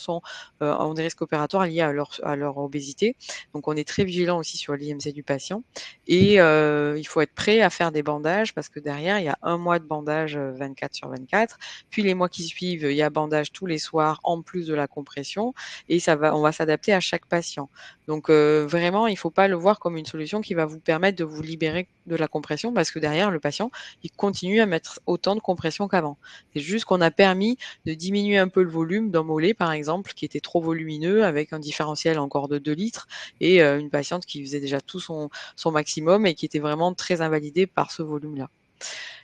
S4: ont des risques opératoires liés à leur obésité. Donc, on est très vigilant aussi sur l'IMC du patient. Et il faut être prêt à faire des bandages parce que derrière, il y a 1 mois de bandage 24/24. Puis les mois qui suivent, il y a bandage tous les soirs en plus de la compression. Et on va s'adapter à chaque patient. Donc, vraiment, il ne faut pas le voir comme une solution qui va vous permettre de vous libérer de la compression parce que derrière, le patient, il continue à mettre autant de compression qu'avant. C'est juste qu'on a permis de diminuer un peu le volume d'un mollet, par exemple, qui était trop volumineux avec un différentiel encore de 2 litres et une patiente qui faisait déjà tout son maximum et qui était vraiment très invalidée par ce volume-là.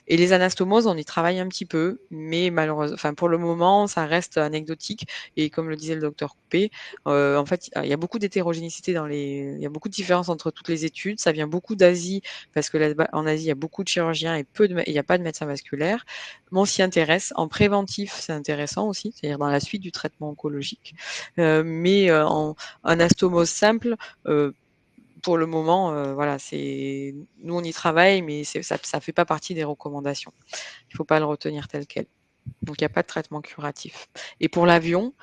S4: Et les anastomoses, on y travaille un petit peu, mais malheureusement, pour le moment, ça reste anecdotique. Et comme le disait le docteur Coupé, en fait, il y a beaucoup d'hétérogénéité il y a beaucoup de différences entre toutes les études. Ça vient beaucoup d'Asie, parce que là-bas, en Asie, il y a beaucoup de chirurgiens et il n'y a pas de médecins vasculaires. Mais on s'y intéresse. En préventif, c'est intéressant aussi, c'est-à-dire dans la suite du traitement oncologique. Mais en anastomose simple, pour le moment, voilà, nous on y travaille, mais ça fait pas partie des recommandations. Il faut pas le retenir tel quel. Donc il n'y a pas de traitement curatif. Et pour l'avion,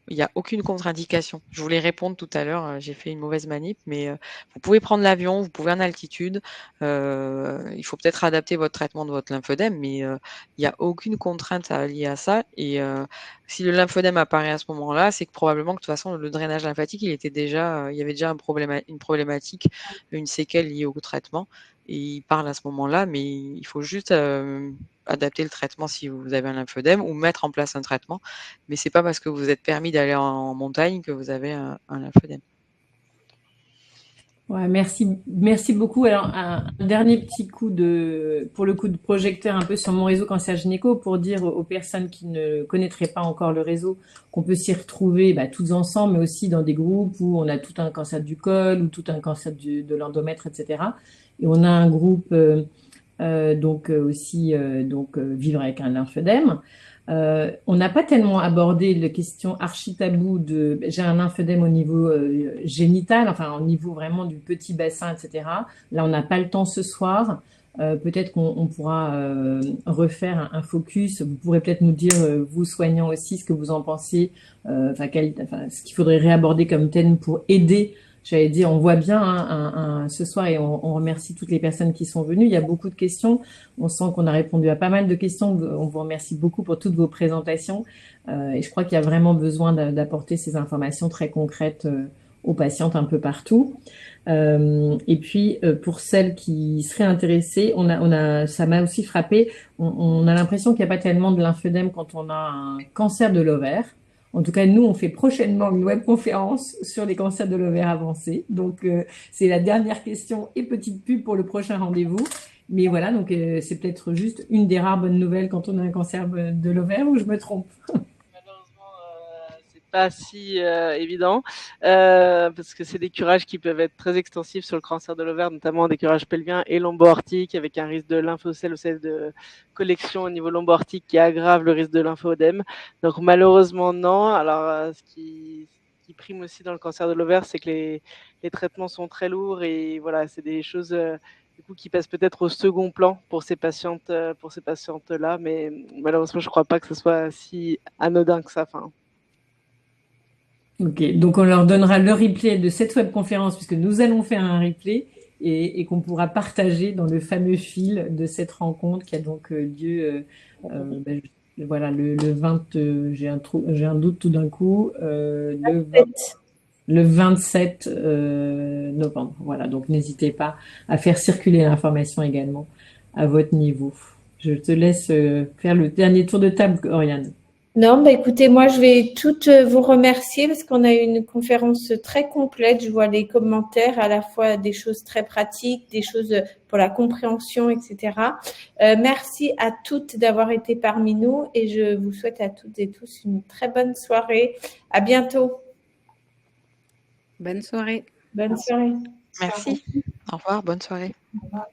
S4: il n'y a aucune contre-indication. Je voulais répondre tout à l'heure, j'ai fait une mauvaise manip, mais vous pouvez prendre l'avion, vous pouvez en altitude. Il faut peut-être adapter votre traitement de votre lymphodème, mais il n'y a aucune contrainte liée à ça. Et si le lymphodème apparaît à ce moment-là, c'est que probablement que de toute façon, le drainage lymphatique, il y avait déjà une problématique, une séquelle liée au traitement. Et il parle à ce moment-là, mais il faut juste adapter le traitement si vous avez un lymphodème ou mettre en place un traitement. Mais c'est pas parce que vous êtes permis d'aller en montagne que vous avez un lymphodème.
S3: Ouais, merci beaucoup. Alors, un dernier petit pour le coup de projecteur un peu sur mon réseau Cancer Gynéco pour dire aux personnes qui ne connaîtraient pas encore le réseau qu'on peut s'y retrouver toutes ensemble, mais aussi dans des groupes où on a tout un cancer du col ou tout un cancer de l'endomètre, etc. Et on a un groupe aussi vivre avec un lymphodème. On n'a pas tellement abordé les questions archi tabou de j'ai un lymphœdème au niveau génital, enfin au niveau vraiment du petit bassin, etc. Là, on n'a pas le temps ce soir. Peut-être qu'on pourra refaire un focus. Vous pourrez peut-être nous dire, vous soignants aussi, ce que vous en pensez, ce qu'il faudrait réaborder comme thème pour aider. J'allais dire, on voit bien ce soir et on remercie toutes les personnes qui sont venues. Il y a beaucoup de questions. On sent qu'on a répondu à pas mal de questions. On vous remercie beaucoup pour toutes vos présentations. Et je crois qu'il y a vraiment besoin d'apporter ces informations très concrètes aux patientes un peu partout. Et puis, pour celles qui seraient intéressées, ça m'a aussi frappé. On a l'impression qu'il n'y a pas tellement de lymphœdème quand on a un cancer de l'ovaire. En tout cas, nous, on fait prochainement une webconférence sur les cancers de l'ovaire avancés. Donc, c'est la dernière question et petite pub pour le prochain rendez-vous. Mais voilà, donc c'est peut-être juste une des rares bonnes nouvelles quand on a un cancer de l'ovaire, ou je me trompe?
S2: Malheureusement, c'est pas si évident parce que c'est des curages qui peuvent être très extensifs sur le cancer de l'ovaire, notamment des curages pelviens et lombo-aortiques avec un risque de lymphocèle de collection au niveau lombo-aortique qui aggrave le risque de lymphodème. Donc malheureusement non. Alors ce qui prime aussi dans le cancer de l'ovaire, c'est que les traitements sont très lourds et voilà, c'est des choses du coup, qui passent peut-être au second plan pour ces patientes-là, mais malheureusement, je ne crois pas que ce soit si anodin que ça. Enfin,
S3: Ok, donc on leur donnera le replay de cette webconférence puisque nous allons faire un replay et qu'on pourra partager dans le fameux fil de cette rencontre qui a donc lieu, voilà, le 20, j'ai un doute tout d'un coup, le 27 novembre. Voilà, donc n'hésitez pas à faire circuler l'information également à votre niveau. Je te laisse faire le dernier tour de table, Oriane.
S1: Non, bah écoutez, moi je vais toutes vous remercier parce qu'on a eu une conférence très complète. Je vois les commentaires, à la fois des choses très pratiques, des choses pour la compréhension, etc. Merci à toutes d'avoir été parmi nous et je vous souhaite à toutes et tous une très bonne soirée. À bientôt.
S5: Bonne soirée.
S1: Bonne soirée.
S4: Merci. Au revoir, bonne soirée.
S6: Au revoir.